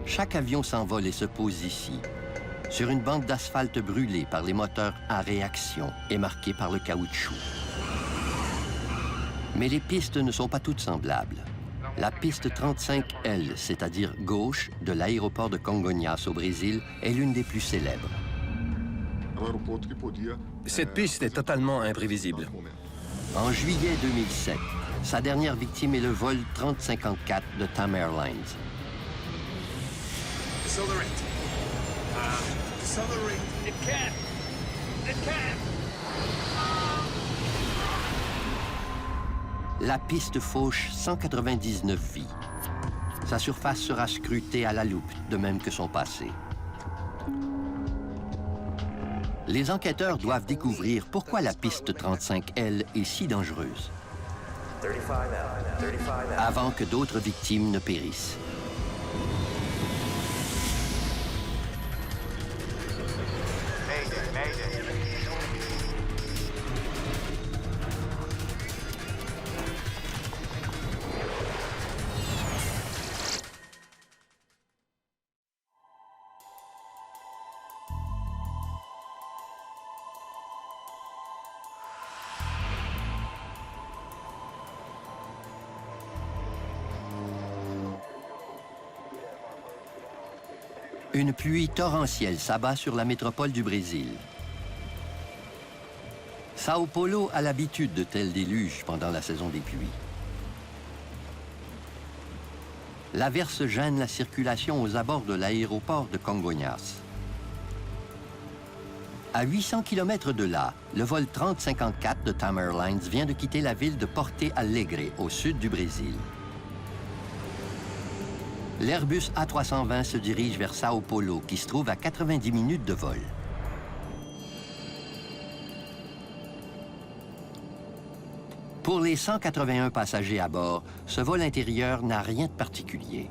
Chaque avion s'envole et se pose ici, sur une bande d'asphalte brûlée par les moteurs à réaction et marquée par le caoutchouc. Mais les pistes ne sont pas toutes semblables. La piste 35L, c'est-à-dire gauche, de l'aéroport de Congonhas au Brésil, est l'une des plus célèbres. Cette piste est totalement imprévisible. En juillet 2007, sa dernière victime est le vol 3054 de TAM Airlines. La piste fauche 199 vies. Sa surface sera scrutée à la loupe, de même que son passé. Les enquêteurs doivent découvrir pourquoi la piste 35L est si dangereuse, avant que d'autres victimes ne périssent. Une pluie torrentielle s'abat sur la métropole du Brésil. Sao Paulo a l'habitude de tels déluges pendant la saison des pluies. L'averse gêne la circulation aux abords de l'aéroport de Congonhas. À 800 km de là, le vol 3054 de TAM Airlines vient de quitter la ville de Porto Alegre, au sud du Brésil. L'Airbus A320 se dirige vers Sao Paulo, qui se trouve à 90 minutes de vol. Pour les 181 passagers à bord, ce vol intérieur n'a rien de particulier.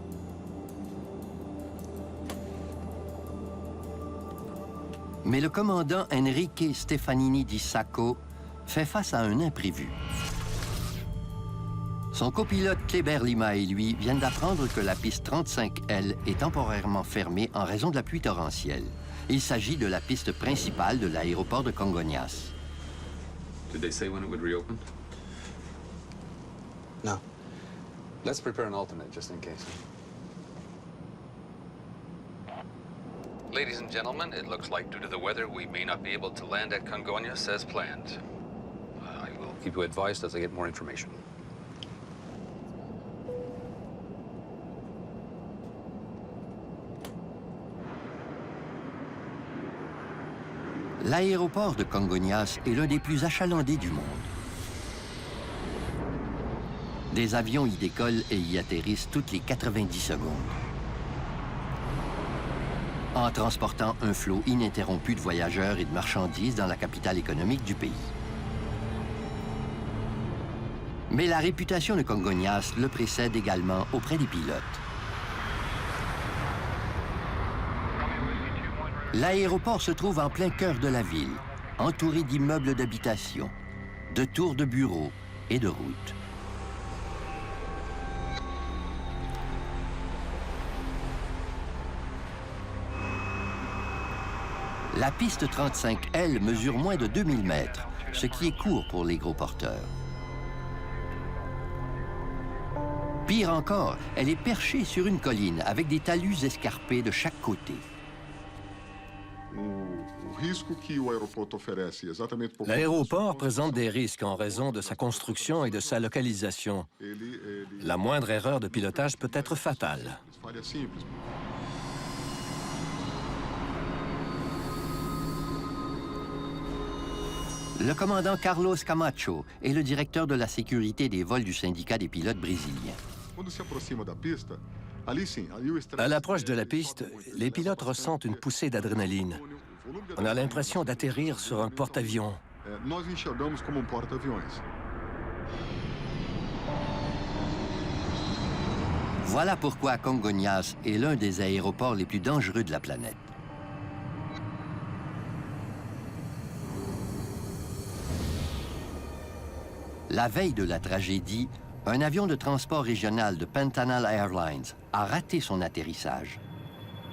Mais le commandant Enrique Stefanini di Sacco fait face à un imprévu. Son copilote Kleber Lima et lui viennent d'apprendre que la piste 35L est temporairement fermée en raison de la pluie torrentielle. Il s'agit de la piste principale de l'aéroport de Congonhas. Did they say when it would reopen? No. Let's prepare an alternate just in case. Ladies and gentlemen, it looks like due to the weather, we may not be able to land at Congonhas as planned. I will keep you advised as I get more information. L'aéroport de Congonhas est l'un des plus achalandés du monde. Des avions y décollent et y atterrissent toutes les 90 secondes, en transportant un flot ininterrompu de voyageurs et de marchandises dans la capitale économique du pays. Mais la réputation de Congonhas le précède également auprès des pilotes. L'aéroport se trouve en plein cœur de la ville, entouré d'immeubles d'habitation, de tours de bureaux et de routes. La piste 35L mesure moins de 2000 mètres, ce qui est court pour les gros porteurs. Pire encore, elle est perchée sur une colline avec des talus escarpés de chaque côté. L'aéroport présente des risques en raison de sa construction et de sa localisation. La moindre erreur de pilotage peut être fatale. Le commandant Carlos Camacho est le directeur de la sécurité des vols du syndicat des pilotes brésiliens. À l'approche de la piste, les pilotes ressentent une poussée d'adrénaline. On a l'impression d'atterrir sur un porte-avions. Voilà pourquoi Congonhas est l'un des aéroports les plus dangereux de la planète. La veille de la tragédie, un avion de transport régional de Pantanal Airlines a raté son atterrissage.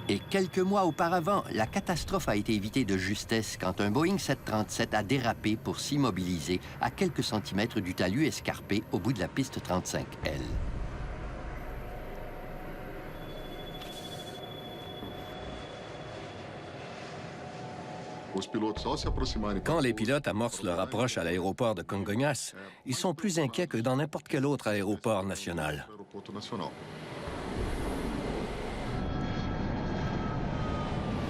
Et quelques mois auparavant, la catastrophe a été évitée de justesse quand un Boeing 737 a dérapé pour s'immobiliser à quelques centimètres du talus escarpé au bout de la piste 35L. Quand les pilotes amorcent leur approche à l'aéroport de Congonhas, ils sont plus inquiets que dans n'importe quel autre aéroport national.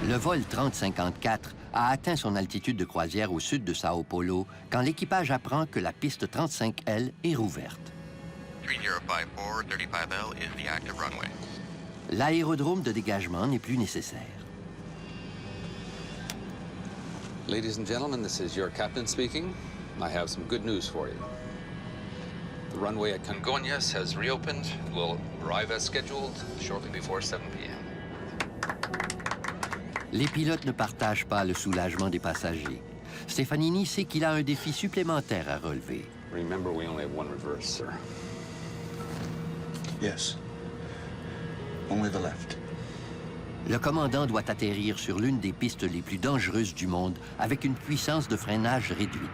Le vol 3054 a atteint son altitude de croisière au sud de Sao Paulo quand l'équipage apprend que la piste 35L est rouverte. 3054, 35L is the active runway. L'aérodrome de dégagement n'est plus nécessaire. Ladies and gentlemen, this is your captain speaking. I have some good news for you. The runway at Congonhas has reopened. We'll arrive as scheduled shortly before 7 p.m. Les pilotes ne partagent pas le soulagement des passagers. Stefanini sait qu'il a un défi supplémentaire à relever. Remember, we only have one reverse, sir. Yes. Only the left. Le commandant doit atterrir sur l'une des pistes les plus dangereuses du monde avec une puissance de freinage réduite.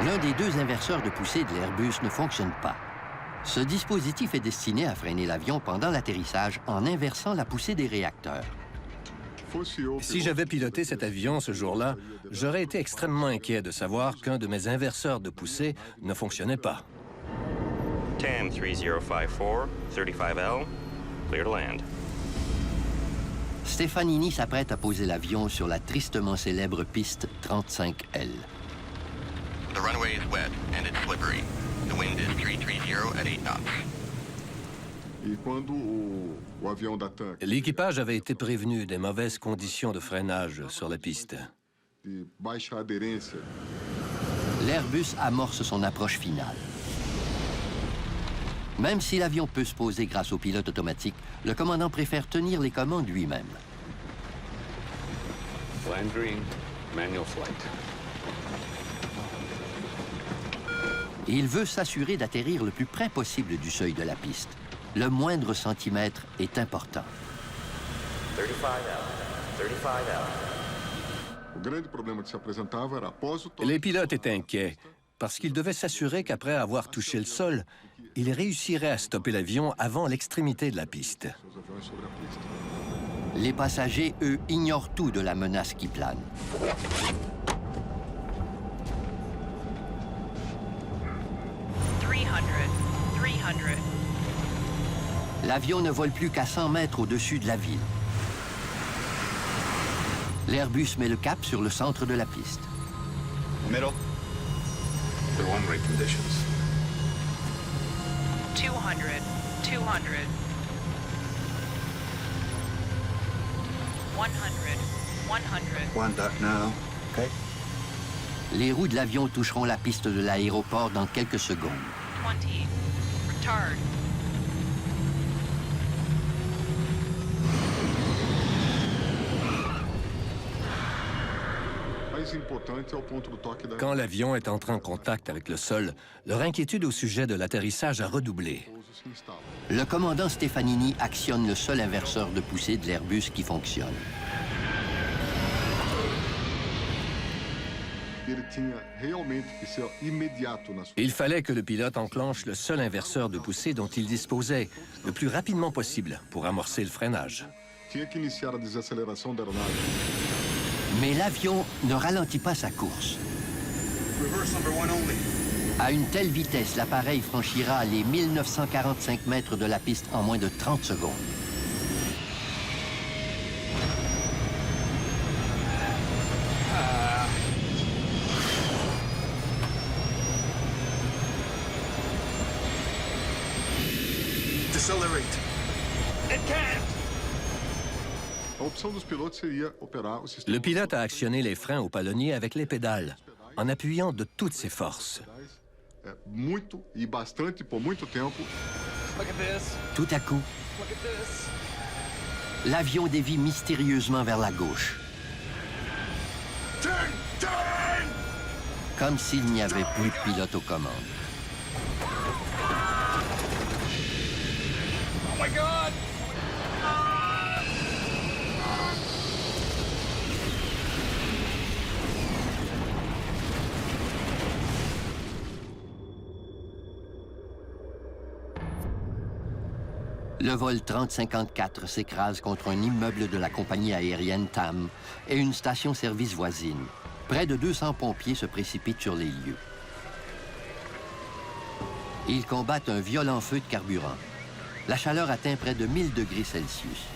L'un des deux inverseurs de poussée de l'Airbus ne fonctionne pas. Ce dispositif est destiné à freiner l'avion pendant l'atterrissage en inversant la poussée des réacteurs. Si j'avais piloté cet avion ce jour-là, j'aurais été extrêmement inquiet de savoir qu'un de mes inverseurs de poussée ne fonctionnait pas. TAM 3054, 35L, clear to land. Stefanini s'apprête à poser l'avion sur la tristement célèbre piste 35L. The runway is wet and it's slippery. The wind is 330 at 8 knots. L'équipage avait été prévenu des mauvaises conditions de freinage sur la piste. L'Airbus amorce son approche finale. Même si l'avion peut se poser grâce au pilote automatique, le commandant préfère tenir les commandes lui-même. Land green, manual flight. Il veut s'assurer d'atterrir le plus près possible du seuil de la piste. Le moindre centimètre est important. 35L. Les pilotes étaient inquiets parce qu'ils devaient s'assurer qu'après avoir touché le sol, ils réussiraient à stopper l'avion avant l'extrémité de la piste. Les passagers, eux, ignorent tout de la menace qui plane. L'avion ne vole plus qu'à 100 mètres au-dessus de la ville. L'Airbus met le cap sur le centre de la piste. Middle. The one-way conditions. 200, 200. 100, 100. One dot now. Okay. Les roues de l'avion toucheront la piste de l'aéroport dans quelques secondes. 20. Retard. Quand l'avion est entré en contact avec le sol, leur inquiétude au sujet de l'atterrissage a redoublé. Le commandant Stefanini actionne le seul inverseur de poussée de l'Airbus qui fonctionne. Il fallait que le pilote enclenche le seul inverseur de poussée dont il disposait le plus rapidement possible pour amorcer le freinage. Mais l'avion ne ralentit pas sa course. À une telle vitesse, l'appareil franchira les 1945 mètres de la piste en moins de 30 secondes. Decelerate. Le pilote a actionné les freins au palonnier avec les pédales, en appuyant de toutes ses forces. Tout à coup, l'avion dévie mystérieusement vers la gauche. Comme s'il n'y avait plus de pilote aux commandes. Le vol 3054 s'écrase contre un immeuble de la compagnie aérienne TAM et une station-service voisine. Près de 200 pompiers se précipitent sur les lieux. Ils combattent un violent feu de carburant. La chaleur atteint près de 1000 degrés Celsius.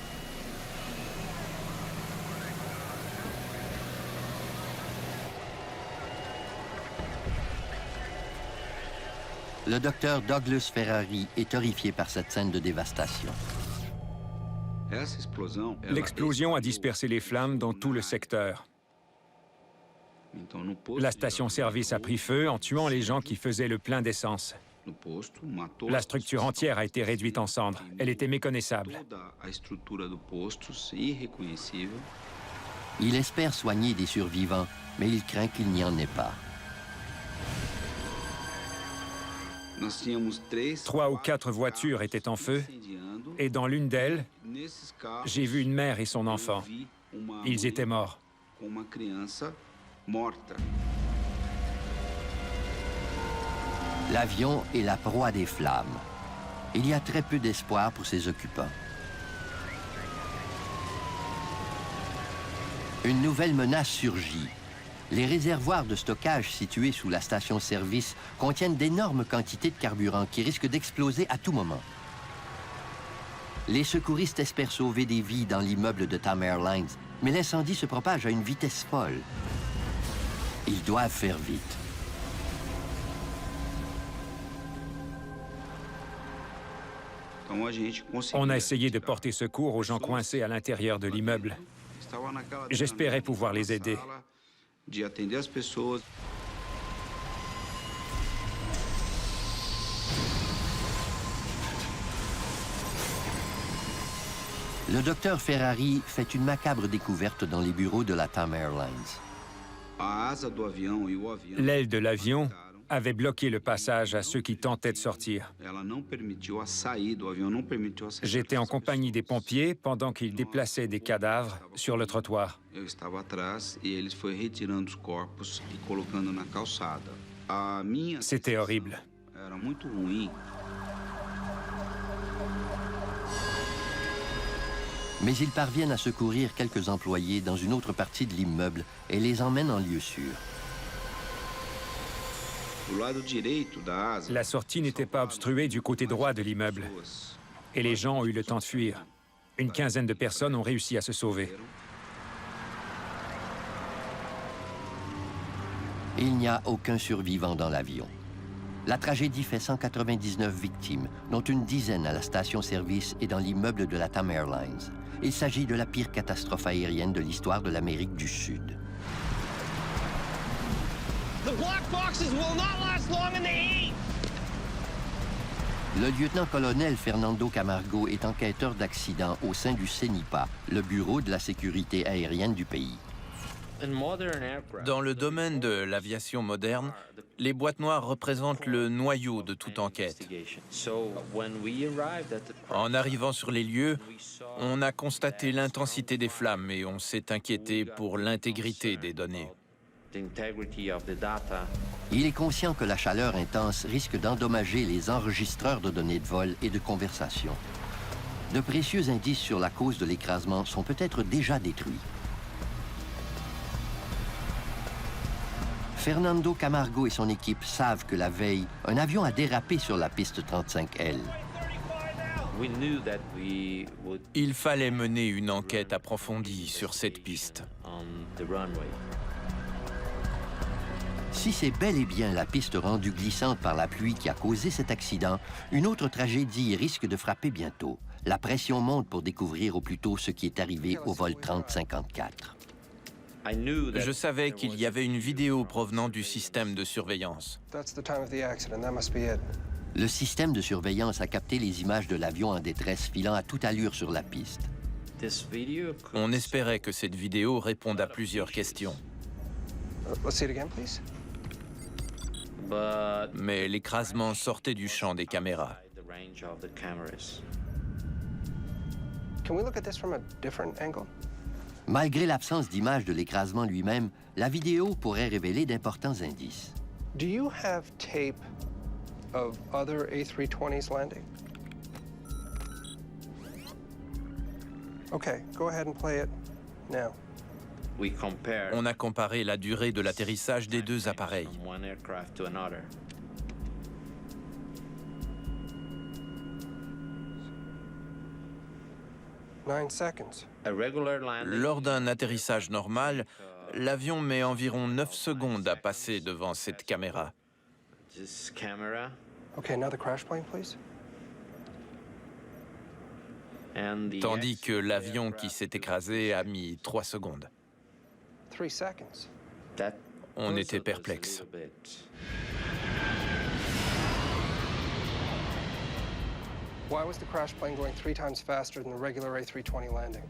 Le docteur Douglas Ferrari est horrifié par cette scène de dévastation. L'explosion a dispersé les flammes dans tout le secteur. La station-service a pris feu en tuant les gens qui faisaient le plein d'essence. La structure entière a été réduite en cendres. Elle était méconnaissable. Il espère soigner des survivants, mais il craint qu'il n'y en ait pas. 3 ou 4 voitures étaient en feu, et dans l'une d'elles, j'ai vu une mère et son enfant. Ils étaient morts. L'avion est la proie des flammes. Il y a très peu d'espoir pour ses occupants. Une nouvelle menace surgit. Les réservoirs de stockage situés sous la station-service contiennent d'énormes quantités de carburant qui risquent d'exploser à tout moment. Les secouristes espèrent sauver des vies dans l'immeuble de TAM Airlines, mais l'incendie se propage à une vitesse folle. Ils doivent faire vite. On a essayé de porter secours aux gens coincés à l'intérieur de l'immeuble. J'espérais pouvoir les aider. Le docteur Ferrari fait une macabre découverte dans les bureaux de la TAM Airlines. L'aile de l'avion avait bloqué le passage à ceux qui tentaient de sortir. J'étais en compagnie des pompiers pendant qu'ils déplaçaient des cadavres sur le trottoir. C'était horrible. Mais ils parviennent à secourir quelques employés dans une autre partie de l'immeuble et les emmènent en lieu sûr. La sortie n'était pas obstruée du côté droit de l'immeuble. Et les gens ont eu le temps de fuir. Une quinzaine de personnes ont réussi à se sauver. Il n'y a aucun survivant dans l'avion. La tragédie fait 199 victimes, dont une dizaine à la station-service et dans l'immeuble de la TAM Airlines. Il s'agit de la pire catastrophe aérienne de l'histoire de l'Amérique du Sud. Le lieutenant-colonel Fernando Camargo est enquêteur d'accident au sein du CENIPA, le bureau de la sécurité aérienne du pays. Dans le domaine de l'aviation moderne, les boîtes noires représentent le noyau de toute enquête. En arrivant sur les lieux, on a constaté l'intensité des flammes et on s'est inquiété pour l'intégrité des données. Il est conscient que la chaleur intense risque d'endommager les enregistreurs de données de vol et de conversation. De précieux indices sur la cause de l'écrasement sont peut-être déjà détruits. Fernando Camargo et son équipe savent que la veille, un avion a dérapé sur la piste 35L. Il fallait mener une enquête approfondie sur cette piste. Si c'est bel et bien la piste rendue glissante par la pluie qui a causé cet accident, une autre tragédie risque de frapper bientôt. La pression monte pour découvrir au plus tôt ce qui est arrivé au vol 3054. Je savais qu'il y avait une vidéo provenant du système de surveillance. Le système de surveillance a capté les images de l'avion en détresse filant à toute allure sur la piste. On espérait que cette vidéo réponde à plusieurs questions. Mais l'écrasement sortait du champ des caméras. Can we look at this from a different angle? Malgré l'absence d'image de l'écrasement lui-même, la vidéo pourrait révéler d'importants indices. Do you have tape of other A320s landing? Okay, go ahead and play it now. On a comparé la durée de l'atterrissage des deux appareils. Lors d'un atterrissage normal, l'avion met environ 9 secondes à passer devant cette caméra. Okay, now the crash plane, please. Tandis que l'avion qui s'est écrasé a mis 3 secondes. 3 seconds. On était perplexes. Why was the crash plane going 3 times faster than the regular A320 landing?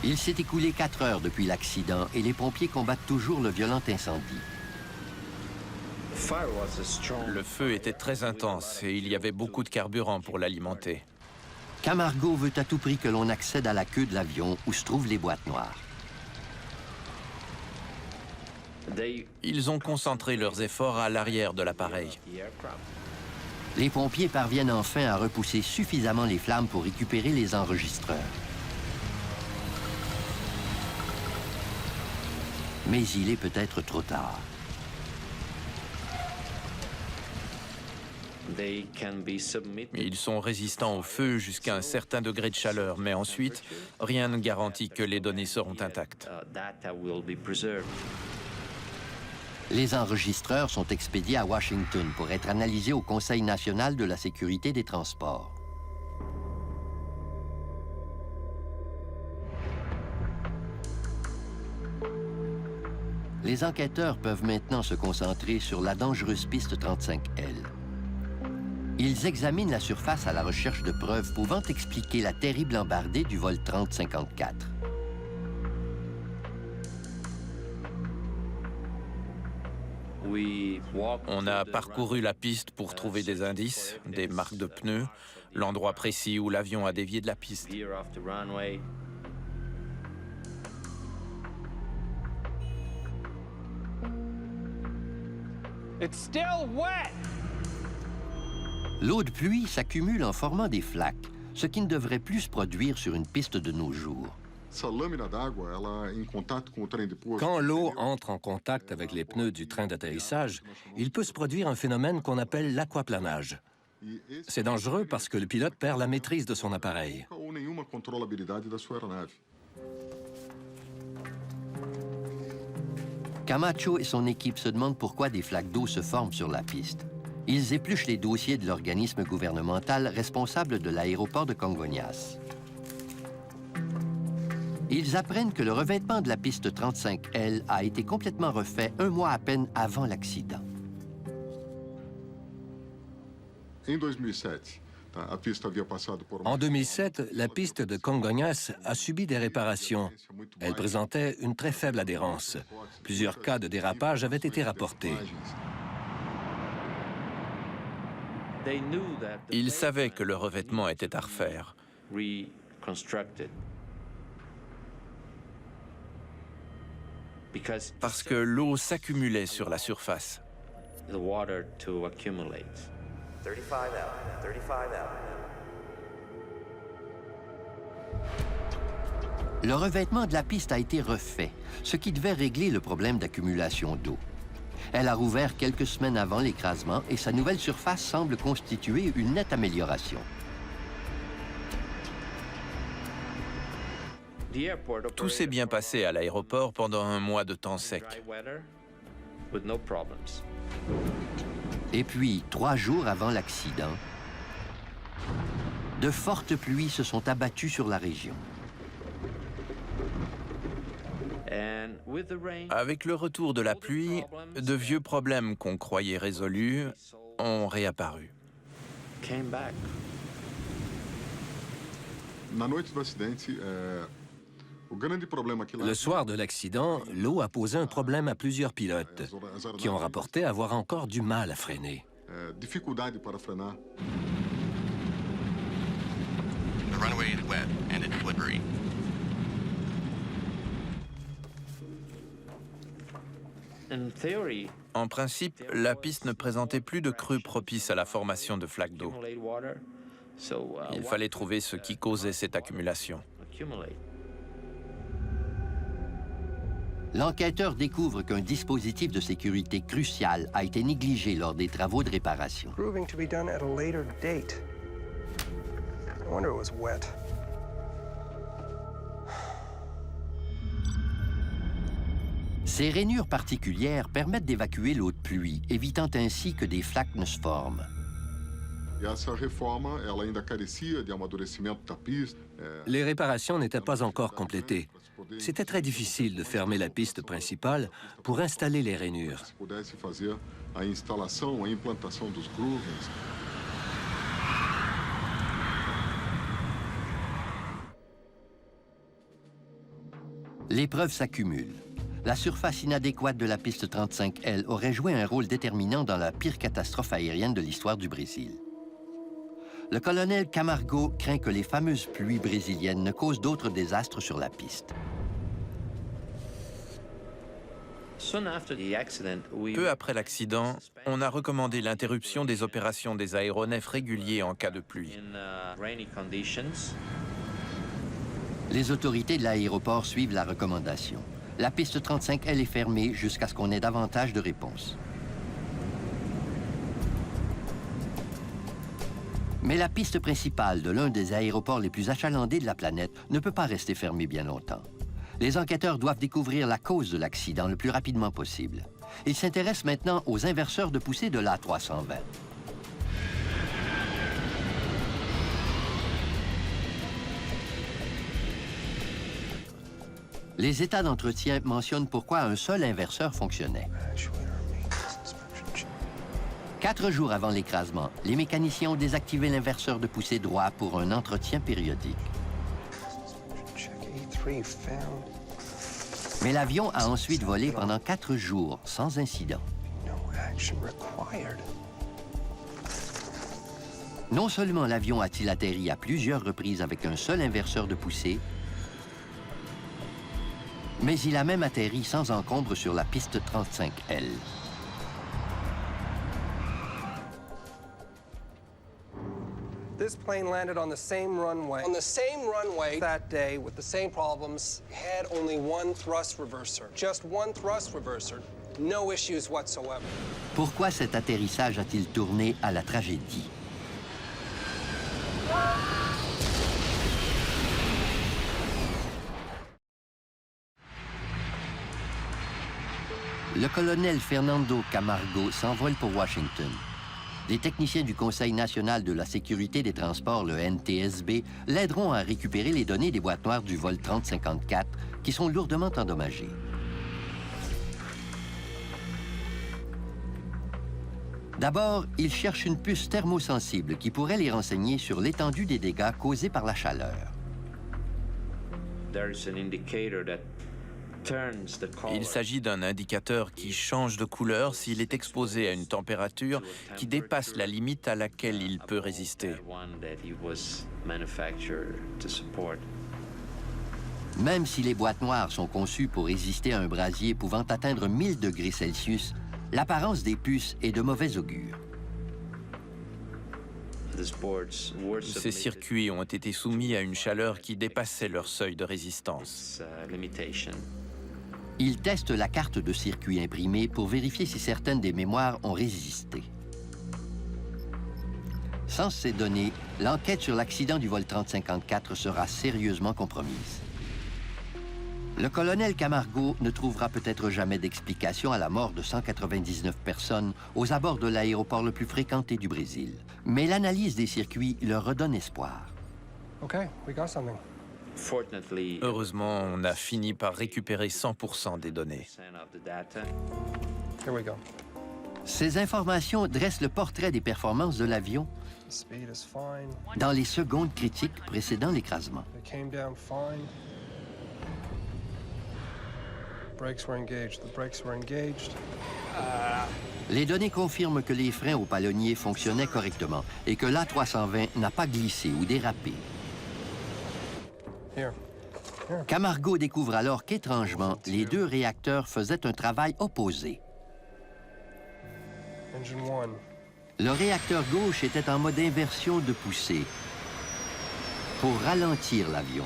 Il s'est écoulé 4 heures depuis l'accident et les pompiers combattent toujours le violent incendie. Le feu était très intense et il y avait beaucoup de carburant pour l'alimenter. Camargo veut à tout prix que l'on accède à la queue de l'avion où se trouvent les boîtes noires. Ils ont concentré leurs efforts à l'arrière de l'appareil. Les pompiers parviennent enfin à repousser suffisamment les flammes pour récupérer les enregistreurs. Mais il est peut-être trop tard. Ils sont résistants au feu jusqu'à un certain degré de chaleur, mais ensuite, rien ne garantit que les données seront intactes. Les enregistreurs sont expédiés à Washington pour être analysés au Conseil national de la sécurité des transports. Les enquêteurs peuvent maintenant se concentrer sur la dangereuse piste 35L. Ils examinent la surface à la recherche de preuves pouvant expliquer la terrible embardée du vol 3054. On a parcouru la piste pour trouver des indices, des marques de pneus, l'endroit précis où l'avion a dévié de la piste. L'eau de pluie s'accumule en formant des flaques, ce qui ne devrait plus se produire sur une piste de nos jours. Quand l'eau entre en contact avec les pneus du train d'atterrissage, il peut se produire un phénomène qu'on appelle l'aquaplanage. C'est dangereux parce que le pilote perd la maîtrise de son appareil. Camacho et son équipe se demandent pourquoi des flaques d'eau se forment sur la piste. Ils épluchent les dossiers de l'organisme gouvernemental responsable de l'aéroport de Congonhas. Ils apprennent que le revêtement de la piste 35L a été complètement refait 1 mois à peine avant l'accident. En 2007, la piste de Congonhas a subi des réparations. Elle présentait une très faible adhérence. Plusieurs cas de dérapage avaient été rapportés. Ils savaient que le revêtement était à refaire. Parce que l'eau s'accumulait sur la surface. Le revêtement de la piste a été refait, ce qui devait régler le problème d'accumulation d'eau. Elle a rouvert quelques semaines avant l'écrasement et sa nouvelle surface semble constituer une nette amélioration. Tout s'est bien passé à l'aéroport pendant un mois de temps sec. Et puis, 3 jours avant l'accident, de fortes pluies se sont abattues sur la région. Avec le retour de la pluie, de vieux problèmes qu'on croyait résolus ont réapparu. Le soir de l'accident, l'eau a posé un problème à plusieurs pilotes qui ont rapporté avoir encore du mal à freiner. The runway is wet and it's slippery. En principe, la piste ne présentait plus de crues propices à la formation de flaques d'eau. Il fallait trouver ce qui causait cette accumulation. L'enquêteur découvre qu'un dispositif de sécurité crucial a été négligé lors des travaux de réparation. Proving to be done at a later date. No wonder it was wet. Ces rainures particulières permettent d'évacuer l'eau de pluie, évitant ainsi que des flaques ne se forment. Les réparations n'étaient pas encore complétées. C'était très difficile de fermer la piste principale pour installer les rainures. Les preuves s'accumulent. La surface inadéquate de la piste 35L aurait joué un rôle déterminant dans la pire catastrophe aérienne de l'histoire du Brésil. Le colonel Camargo craint que les fameuses pluies brésiliennes ne causent d'autres désastres sur la piste. Peu après l'accident, on a recommandé l'interruption des opérations des aéronefs réguliers en cas de pluie. Les autorités de l'aéroport suivent la recommandation. La piste 35L est fermée jusqu'à ce qu'on ait davantage de réponses. Mais la piste principale de l'un des aéroports les plus achalandés de la planète ne peut pas rester fermée bien longtemps. Les enquêteurs doivent découvrir la cause de l'accident le plus rapidement possible. Ils s'intéressent maintenant aux inverseurs de poussée de l'A320. Les états d'entretien mentionnent pourquoi un seul inverseur fonctionnait. 4 jours avant l'écrasement, les mécaniciens ont désactivé l'inverseur de poussée droit pour un entretien périodique. Mais l'avion a ensuite volé pendant 4 jours, sans incident. Non seulement l'avion a-t-il atterri à plusieurs reprises avec un seul inverseur de poussée, mais il a même atterri sans encombre sur la piste 35L. This plane landed on the same runway. On the same runway that day with the same problems. It had only one thrust reverser. Just one thrust reverser. No issues whatsoever. Pourquoi cet atterrissage a-t-il tourné à la tragédie? Le colonel Fernando Camargo s'envole pour Washington. Les techniciens du Conseil national de la sécurité des transports, le NTSB, l'aideront à récupérer les données des boîtes noires du vol 3054 qui sont lourdement endommagées. D'abord, ils cherchent une puce thermosensible qui pourrait les renseigner sur l'étendue des dégâts causés par la chaleur. Il s'agit d'un indicateur qui change de couleur s'il est exposé à une température qui dépasse la limite à laquelle il peut résister. Même si les boîtes noires sont conçues pour résister à un brasier pouvant atteindre 1000 degrés Celsius, l'apparence des puces est de mauvais augure. Ces circuits ont été soumis à une chaleur qui dépassait leur seuil de résistance. Ils testent la carte de circuit imprimée pour vérifier si certaines des mémoires ont résisté. Sans ces données, l'enquête sur l'accident du vol 3054 sera sérieusement compromise. Le colonel Camargo ne trouvera peut-être jamais d'explication à la mort de 199 personnes aux abords de l'aéroport le plus fréquenté du Brésil. Mais l'analyse des circuits leur redonne espoir. Okay, we got something. Heureusement, on a fini par récupérer 100% des données. Here we go. Ces informations dressent le portrait des performances de l'avion The speed is fine. dans les secondes critiques précédant l'écrasement. It came down fine. brakes were engaged. The brakes were engaged. Les données confirment que les freins au palonnier fonctionnaient correctement et que l'A320 n'a pas glissé ou dérapé. Here. Camargo découvre alors qu'étrangement, les deux réacteurs faisaient un travail opposé. Engine 1. Le réacteur gauche était en mode inversion de poussée pour ralentir l'avion.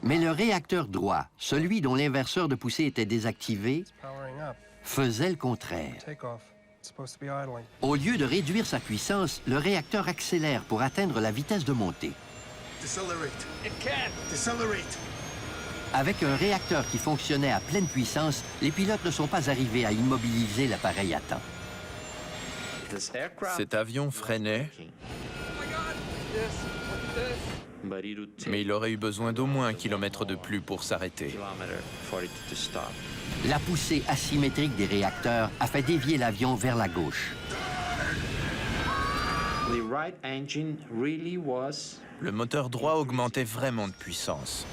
Mais le réacteur droit, celui dont l'inverseur de poussée était désactivé, Powering up. faisait le contraire. Takeoff. It's supposed to be idling. Au lieu de réduire sa puissance, le réacteur accélère pour atteindre la vitesse de montée. Decelerate. It can't. Decelerate. Avec un réacteur qui fonctionnait à pleine puissance, les pilotes ne sont pas arrivés à immobiliser l'appareil à temps. Cet avion freinait, mais il aurait eu besoin d'au moins 1 kilomètre de plus pour s'arrêter. La poussée asymétrique des réacteurs a fait dévier l'avion vers la gauche. Le moteur droit augmentait vraiment de puissance.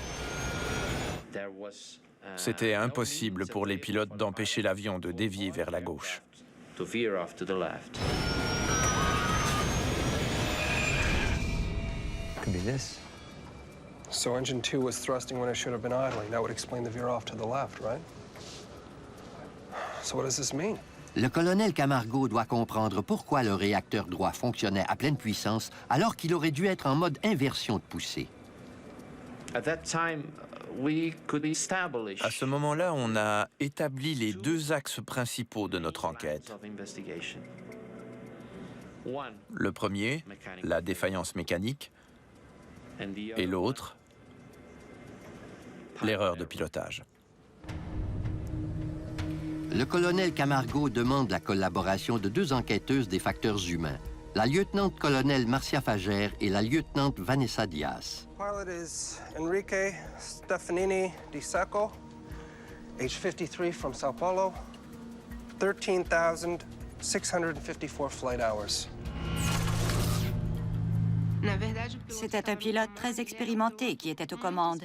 C'était impossible pour les pilotes d'empêcher l'avion de dévier vers la gauche. Could be this. So engine 2 was thrusting when it should have been idling. That would explain the veer off to the left, right? So what does this mean? Le colonel Camargo doit comprendre pourquoi le réacteur droit fonctionnait à pleine puissance alors qu'il aurait dû être en mode inversion de poussée. À ce moment-là, on a établi les deux axes principaux de notre enquête. Le premier, la défaillance mécanique, et l'autre, l'erreur de pilotage. Le colonel Camargo demande la collaboration de deux enquêteuses des facteurs humains, la lieutenant-colonel Marcia Fager et la lieutenante Vanessa Diaz. Pilot is Enrique Stefanini Di Sacco, age 53 from Sao Paulo, 13,654 flight hours. C'était un pilote très expérimenté qui était aux commandes.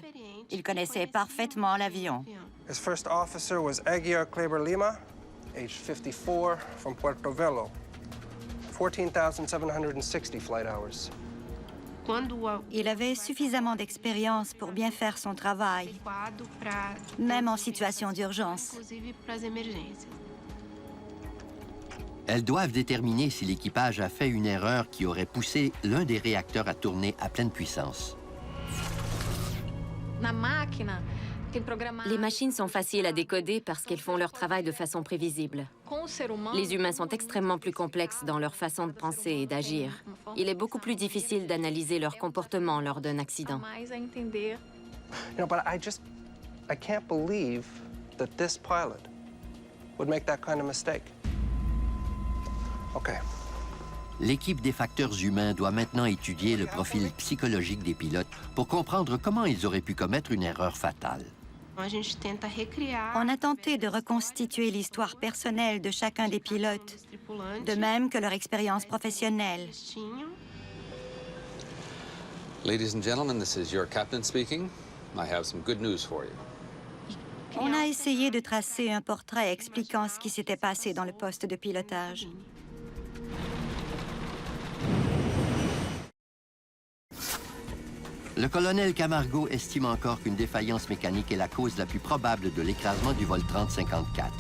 Il connaissait parfaitement l'avion. His first officer was Aguiar Kleber Lima, age 54 from Puerto Velo, 14,760 flight hours. Il avait suffisamment d'expérience pour bien faire son travail, même en situation d'urgence. Elles doivent déterminer si l'équipage a fait une erreur qui aurait poussé l'un des réacteurs à tourner à pleine puissance. Les machines sont faciles à décoder parce qu'elles font leur travail de façon prévisible. Les humains sont extrêmement plus complexes dans leur façon de penser et d'agir. Il est beaucoup plus difficile d'analyser leur comportement lors d'un accident. You know, but I can't believe that this pilot would make that kind of mistake. Okay. L'équipe des facteurs humains doit maintenant étudier le profil psychologique des pilotes pour comprendre comment ils auraient pu commettre une erreur fatale. On a tenté de reconstituer l'histoire personnelle de chacun des pilotes, de même que leur expérience professionnelle. Ladies and gentlemen, this is your captain speaking. I have some good news for you. On a essayé de tracer un portrait expliquant ce qui s'était passé dans le poste de pilotage. Le colonel Camargo estime encore qu'une défaillance mécanique est la cause la plus probable de l'écrasement du vol 3054.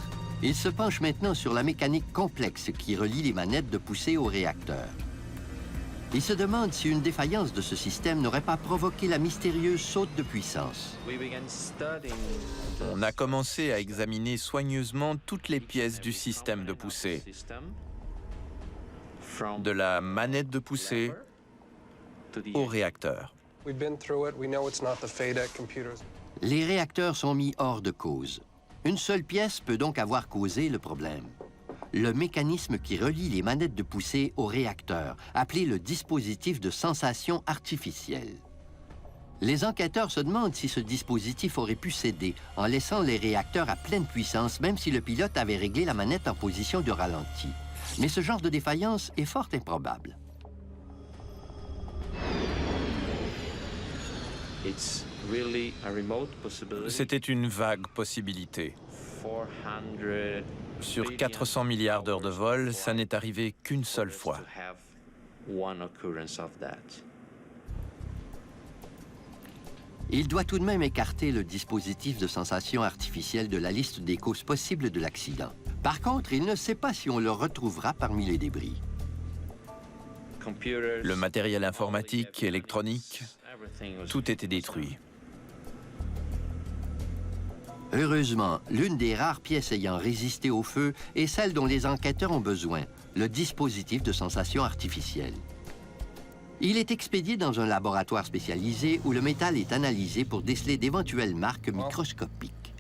Il se penche maintenant sur la mécanique complexe qui relie les manettes de poussée au réacteur. Il se demande si une défaillance de ce système n'aurait pas provoqué la mystérieuse saute de puissance. On a commencé à examiner soigneusement toutes les pièces du système de poussée, de la manette de poussée au réacteur. Les réacteurs sont mis hors de cause. Une seule pièce peut donc avoir causé le problème. Le mécanisme qui relie les manettes de poussée au réacteur, appelé le dispositif de sensation artificielle. Les enquêteurs se demandent si ce dispositif aurait pu céder en laissant les réacteurs à pleine puissance, même si le pilote avait réglé la manette en position de ralenti. Mais ce genre de défaillance est fort improbable. C'était une vague possibilité. Sur 400 milliards d'heures de vol, ça n'est arrivé qu'une seule fois. Il doit tout de même écarter le dispositif de sensation artificielle de la liste des causes possibles de l'accident. Par contre, il ne sait pas si on le retrouvera parmi les débris. Le matériel informatique, électronique, tout était détruit. Heureusement, l'une des rares pièces ayant résisté au feu est celle dont les enquêteurs ont besoin, le dispositif de sensation artificielle. Il est expédié dans un laboratoire spécialisé où le métal est analysé pour déceler d'éventuelles marques microscopiques.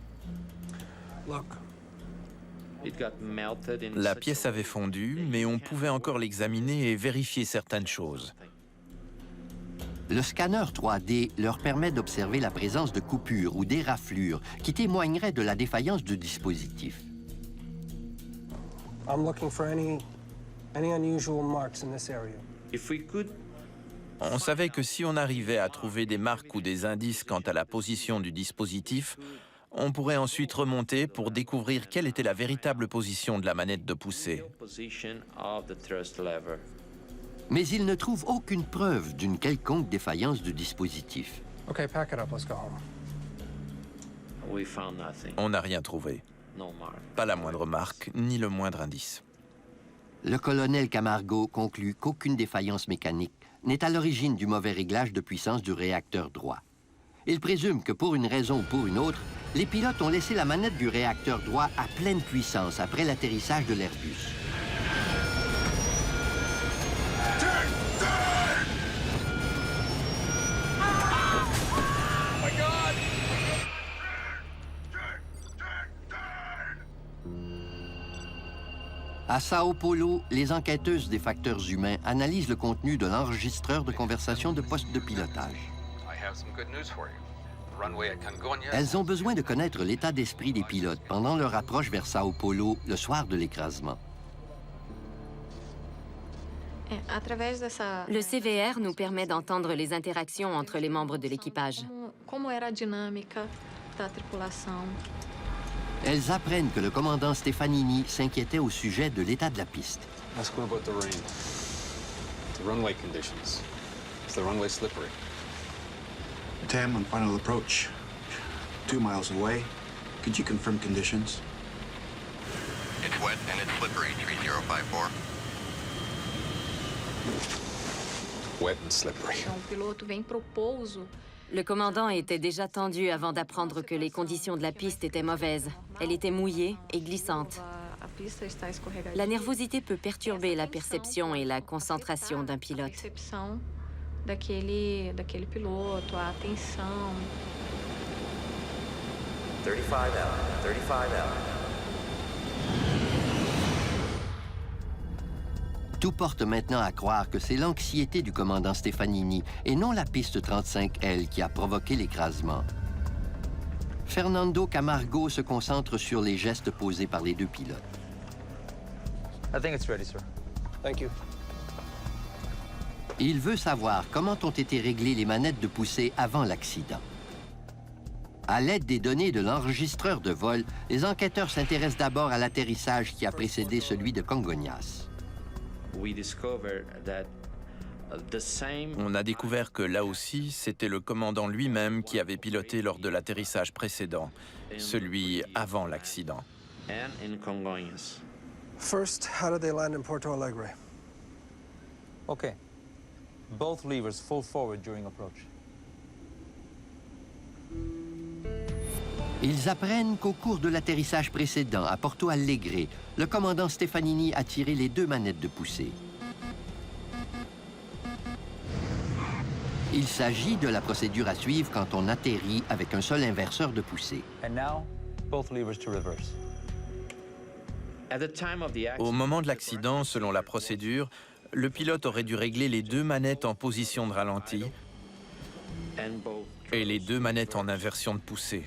La pièce avait fondu, mais on pouvait encore l'examiner et vérifier certaines choses. Le scanner 3D leur permet d'observer la présence de coupures ou d'éraflures qui témoigneraient de la défaillance du dispositif. I'm looking for any unusual marks in this area. On savait que si on arrivait à trouver des marques ou des indices quant à la position du dispositif, on pourrait ensuite remonter pour découvrir quelle était la véritable position de la manette de poussée. Mais ils ne trouvent aucune preuve d'une quelconque défaillance du dispositif. Okay, pack it up, let's go home. On n'a rien trouvé. Pas la moindre marque, ni le moindre indice. Le colonel Camargo conclut qu'aucune défaillance mécanique n'est à l'origine du mauvais réglage de puissance du réacteur droit. Il présume que pour une raison ou pour une autre, les pilotes ont laissé la manette du réacteur droit à pleine puissance après l'atterrissage de l'Airbus. À Sao Paulo, les enquêteuses des facteurs humains analysent le contenu de l'enregistreur de conversation de poste de pilotage. Elles ont besoin de connaître l'état d'esprit des pilotes pendant leur approche vers Sao Paulo le soir de l'écrasement. Le CVR nous permet d'entendre les interactions entre les membres de l'équipage. Elles apprennent que le commandant Stefanini s'inquiétait au sujet de l'état de la piste. Ask him about the rain. The runway conditions. Is the runway slippery? Tam, on final approach. 2 miles away. Could you confirm conditions? It's wet and it's slippery, 3054. Wet and slippery. Le commandant était déjà tendu avant d'apprendre que les conditions de la piste étaient mauvaises. Elle était mouillée et glissante. La nervosité peut perturber la perception et la concentration d'un pilote. 35L. Tout porte maintenant à croire que c'est l'anxiété du commandant Stefanini et non la piste 35L qui a provoqué l'écrasement. Fernando Camargo se concentre sur les gestes posés par les deux pilotes. I think it's ready, sir. Thank you. Il veut savoir comment ont été réglées les manettes de poussée avant l'accident. À l'aide des données de l'enregistreur de vol, les enquêteurs s'intéressent d'abord à l'atterrissage qui a précédé celui de Congonhas. On a découvert que là aussi, c'était le commandant lui-même qui avait piloté lors de l'atterrissage précédent, celui avant l'accident. First, how did they land in Porto Alegre? Okay. Both levers full forward during approach. Ils apprennent qu'au cours de l'atterrissage précédent à Porto Alegre, le commandant Stefanini a tiré les deux manettes de poussée. Il s'agit de la procédure à suivre quand on atterrit avec un seul inverseur de poussée. And now, both levers to reverse. Au moment de l'accident, selon la procédure, le pilote aurait dû régler les deux manettes en position de ralenti et les deux manettes en inversion de poussée.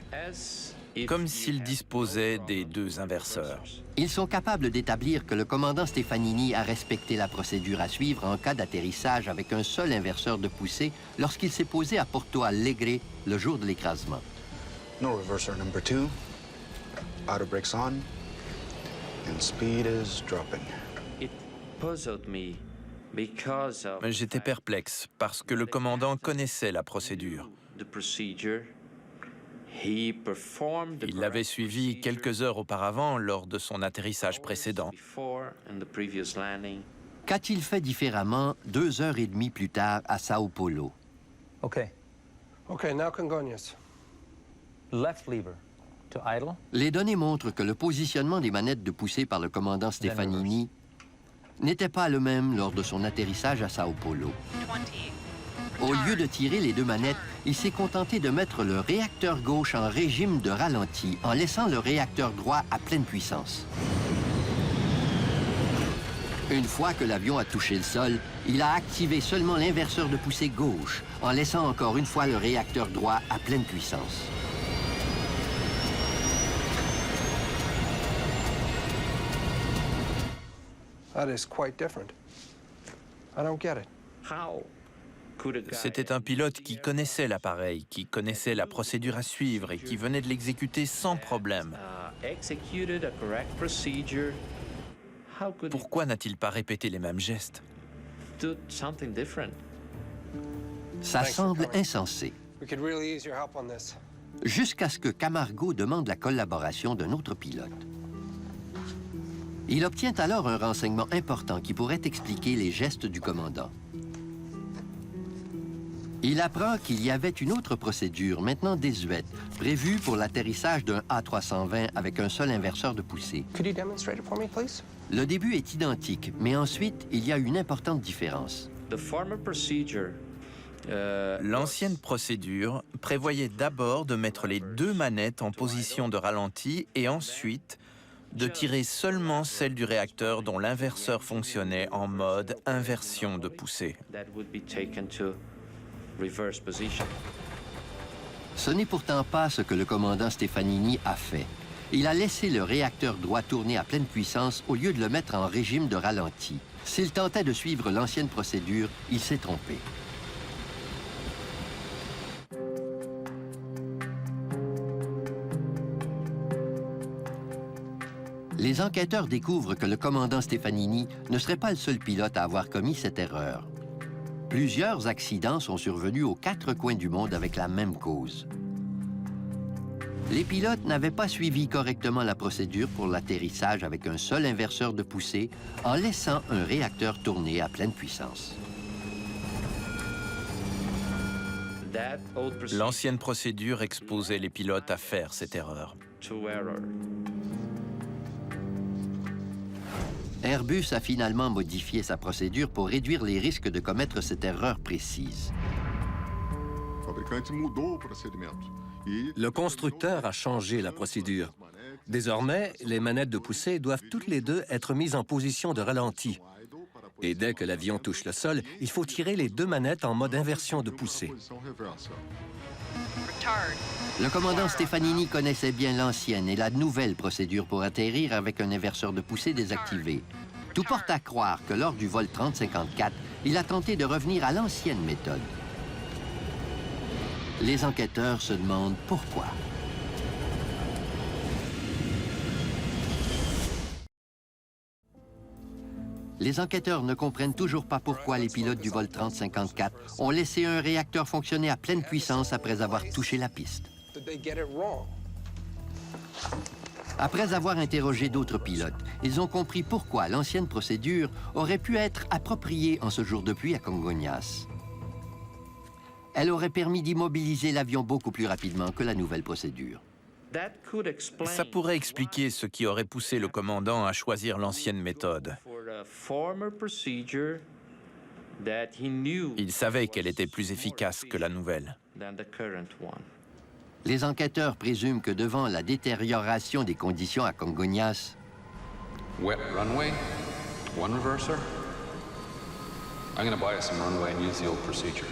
comme s'ils disposaient des deux inverseurs. Ils sont capables d'établir que le commandant Stefanini a respecté la procédure à suivre en cas d'atterrissage avec un seul inverseur de poussée lorsqu'il s'est posé à Porto Alegre le jour de l'écrasement. No reverser number 2. Outer brakes on. And speed is dropping. It puzzled me because of J'étais perplexe parce que le commandant connaissait la procédure. the procedure. He performed the Il l'avait suivi quelques heures auparavant lors de son atterrissage précédent. before and the previous landing. Qu'a-t-il fait différemment 2 heures et demie plus tard à Sao Paulo? Okay. Okay, now Congonhas. Left lever to idle. Les données montrent que le positionnement des manettes de poussée par le commandant Stefanini n'était pas le même lors de son atterrissage à Sao Paulo. 20. Au lieu de tirer les deux manettes, il s'est contenté de mettre le réacteur gauche en régime de ralenti en laissant le réacteur droit à pleine puissance. Une fois que l'avion a touché le sol, il a activé seulement l'inverseur de poussée gauche en laissant encore une fois le réacteur droit à pleine puissance. That is quite different. I don't get it. How could a guy C'était un pilote qui connaissait l'appareil, qui connaissait la procédure à suivre et qui venait de l'exécuter sans problème. executed a correct procedure? How could Pourquoi n'a-t-il pas répété les mêmes gestes? he do something different? Ça semble insensé, We could really use your help on this. jusqu'à ce que Camargo demande la collaboration d'un autre pilote. Il obtient alors un renseignement important qui pourrait expliquer les gestes du commandant. Il apprend qu'il y avait une autre procédure, maintenant désuète, prévue pour l'atterrissage d'un A320 avec un seul inverseur de poussée. Could you demonstrate it for me, please? Le début est identique, mais ensuite, il y a une importante différence. The former procedure L'ancienne procédure prévoyait d'abord de mettre les deux manettes en position de ralenti et ensuite de tirer seulement celle du réacteur dont l'inverseur fonctionnait en mode inversion de poussée. that would be taken to reverse position. Ce n'est pourtant pas ce que le commandant Stefanini a fait. Il a laissé le réacteur droit tourner à pleine puissance au lieu de le mettre en régime de ralenti. S'il tentait de suivre l'ancienne procédure, il s'est trompé. Les enquêteurs découvrent que le commandant Stefanini ne serait pas le seul pilote à avoir commis cette erreur. Plusieurs accidents sont survenus aux 4 coins du monde avec la même cause. Les pilotes n'avaient pas suivi correctement la procédure pour l'atterrissage avec un seul inverseur de poussée en laissant un réacteur tourner à pleine puissance. That old procedure L'ancienne procédure exposait les pilotes à faire cette erreur. to error. Airbus a finalement modifié sa procédure pour réduire les risques de commettre cette erreur précise. Le constructeur a changé la procédure. Désormais, les manettes de poussée doivent toutes les deux être mises en position de ralenti. Et dès que l'avion touche le sol, il faut tirer les deux manettes en mode inversion de poussée. Le commandant Stefanini connaissait bien l'ancienne et la nouvelle procédure pour atterrir avec un inverseur de poussée désactivé. Tout porte à croire que lors du vol 3054, il a tenté de revenir à l'ancienne méthode. Les enquêteurs se demandent pourquoi. Les enquêteurs ne comprennent toujours pas pourquoi les pilotes du vol 3054 ont laissé un réacteur fonctionner à pleine puissance après avoir touché la piste. Did they get it wrong? Après avoir interrogé d'autres pilotes, ils ont compris pourquoi l'ancienne procédure aurait pu être appropriée en ce jour de pluie à Congonhas. Elle aurait permis d'immobiliser l'avion beaucoup plus rapidement que la nouvelle procédure. That could explain Ça pourrait expliquer ce qui aurait poussé le commandant à choisir l'ancienne méthode. for the former procedure that he knew Il savait qu'elle était plus efficace que la nouvelle. than the current one. Les enquêteurs présument que devant la détérioration des conditions à Congonhas, Wet runway, one reverser. I'm going to buy us some runway and use the old procedure.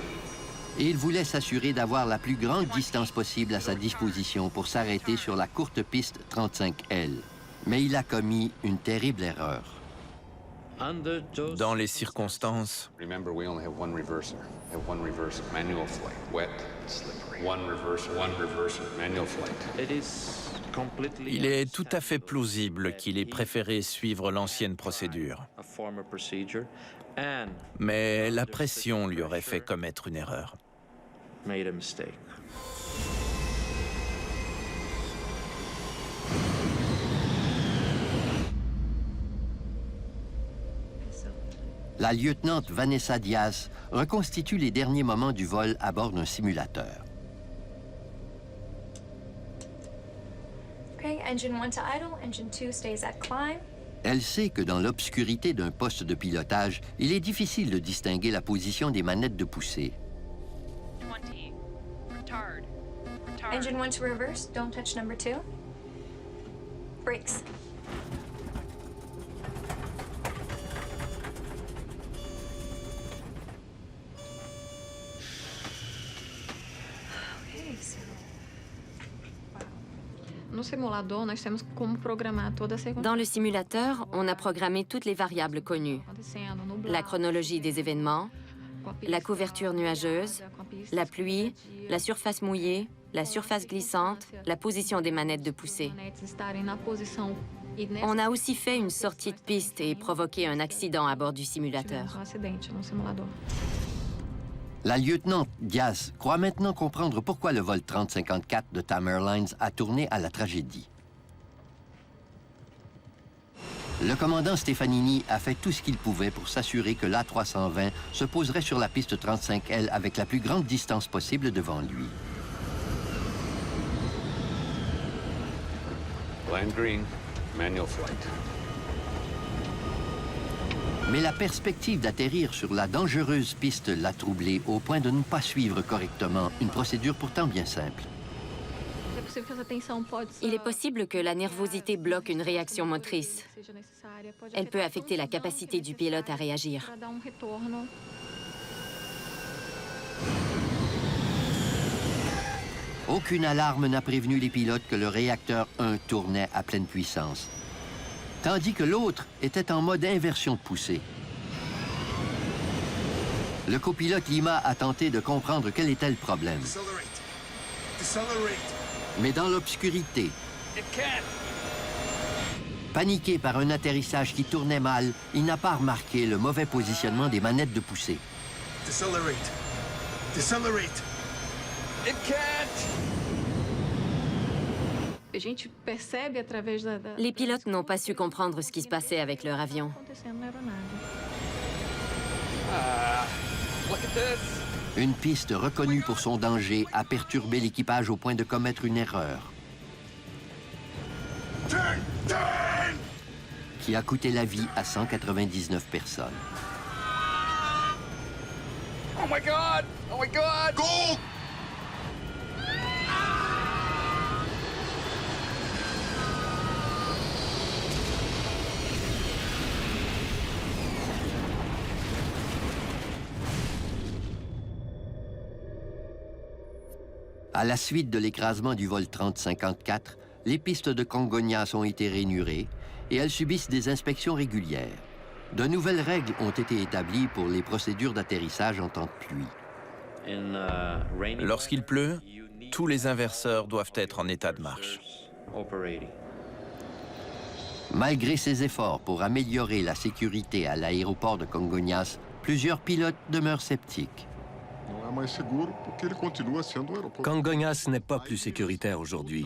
et il voulait s'assurer d'avoir la plus grande distance possible à sa disposition pour s'arrêter sur la courte piste 35L. Mais il a commis une terrible erreur. Dans les circonstances, Remember, we only have one reverser. We have one reverser, manual flight, wet, slippery. One reverser, manual flight. il est tout à fait plausible qu'il ait préféré suivre l'ancienne procédure. Mais la pression lui aurait fait commettre une erreur. La lieutenante Vanessa Diaz reconstitue les derniers moments du vol à bord d'un simulateur. Okay, engine 1 to idle, engine 2 stays at climb. Elle sait que dans l'obscurité d'un poste de pilotage, il est difficile de distinguer la position des manettes de poussée. 20. Retard. Retard. Engine 1 to reverse, don't touch number 2. Brakes. Okay, so... Dans le simulateur, on a programmé toutes les variables connues. La chronologie des événements, la couverture nuageuse, la pluie, la surface mouillée, la surface glissante, la position des manettes de poussée. On a aussi fait une sortie de piste et provoqué un accident à bord du simulateur. La lieutenante Diaz croit maintenant comprendre pourquoi le vol 3054 de TAM Airlines a tourné à la tragédie. Le commandant Stefanini a fait tout ce qu'il pouvait pour s'assurer que l'A320 se poserait sur la piste 35L avec la plus grande distance possible devant lui. Land green, manual flight. Mais la perspective d'atterrir sur la dangereuse piste l'a troublé au point de ne pas suivre correctement une procédure pourtant bien simple. Il est possible que la nervosité bloque une réaction motrice. Elle peut affecter la capacité du pilote à réagir. Aucune alarme n'a prévenu les pilotes que le réacteur 1 tournait à pleine puissance, tandis que l'autre était en mode inversion de poussée. Le copilote Lima a tenté de comprendre quel était le problème. Mais dans l'obscurité, paniqué par un atterrissage qui tournait mal, il n'a pas remarqué le mauvais positionnement des manettes de poussée. Les pilotes n'ont pas su comprendre ce qui se passait avec leur avion. Une piste reconnue pour son danger a perturbé l'équipage au point de commettre une erreur qui a coûté la vie à 199 personnes. Oh my God! Oh my God! Go! À la suite de l'écrasement du vol 3054, les pistes de Congonhas ont été rainurées et elles subissent des inspections régulières. De nouvelles règles ont été établies pour les procédures d'atterrissage en temps de pluie. Lorsqu'il pleut, tous les inverseurs doivent être en état de marche. Malgré ses efforts pour améliorer la sécurité à l'aéroport de Congonhas, plusieurs pilotes demeurent sceptiques. Congonhas n'est pas plus sécuritaire aujourd'hui.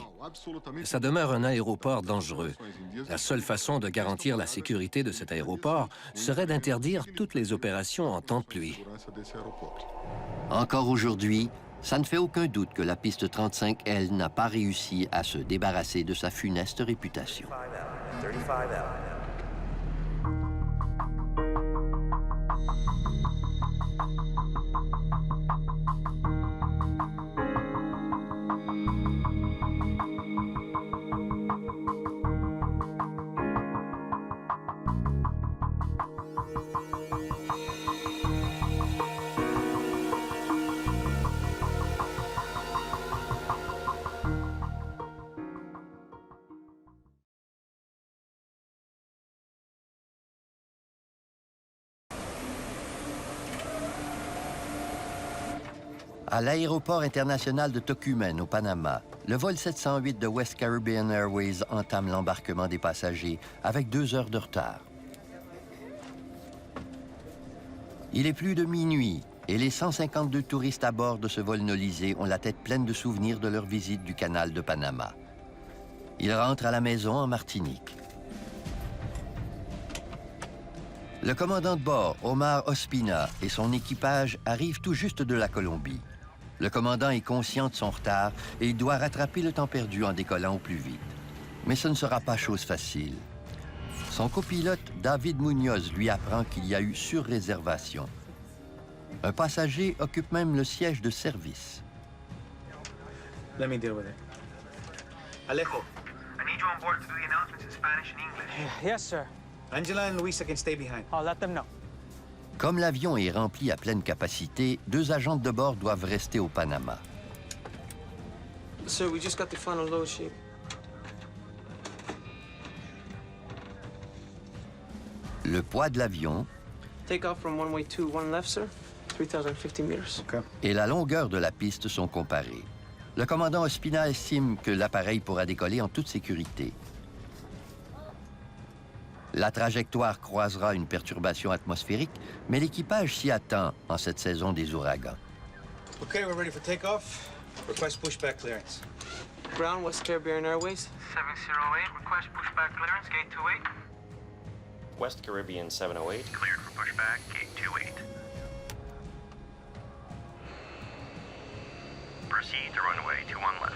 Ça demeure un aéroport dangereux. La seule façon de garantir la sécurité de cet aéroport serait d'interdire toutes les opérations en temps de pluie. Encore aujourd'hui, ça ne fait aucun doute que la piste 35L n'a pas réussi à se débarrasser de sa funeste réputation. 35L. À l'aéroport international de Tocumen, au Panama, le vol 708 de West Caribbean Airways entame l'embarquement des passagers avec 2 heures de retard. Il est plus de minuit et les 152 touristes à bord de ce vol nolisé ont la tête pleine de souvenirs de leur visite du canal de Panama. Ils rentrent à la maison en Martinique. Le commandant de bord, Omar Ospina, et son équipage arrivent tout juste de la Colombie. Le commandant est conscient de son retard et il doit rattraper le temps perdu en décollant au plus vite. Mais ce ne sera pas chose facile. Son copilote, David Munoz, lui apprend qu'il y a eu surréservation. Un passager occupe même le siège de service. Let me deal with it. Alejo, I need you on board to do the announcements in Spanish and English. Yes, sir. Angela and Luisa can stay behind. I'll let them know. Comme l'avion est rempli à pleine capacité, 2 agents de bord doivent rester au Panama. Sir, we just got the final load sheet. Le poids de l'avion Take off from runway 21 left, sir. 3,050 meters. Okay. et la longueur de la piste sont comparés. Le commandant Ospina estime que l'appareil pourra décoller en toute sécurité. La trajectoire croisera une perturbation atmosphérique, mais l'équipage s'y attend en cette saison des ouragans. Okay, we're ready for takeoff. Request pushback clearance. Ground, West Caribbean Airways. 708, request pushback clearance, gate 28. West Caribbean 708. Cleared for pushback, gate 28. Proceed to runway 21 left.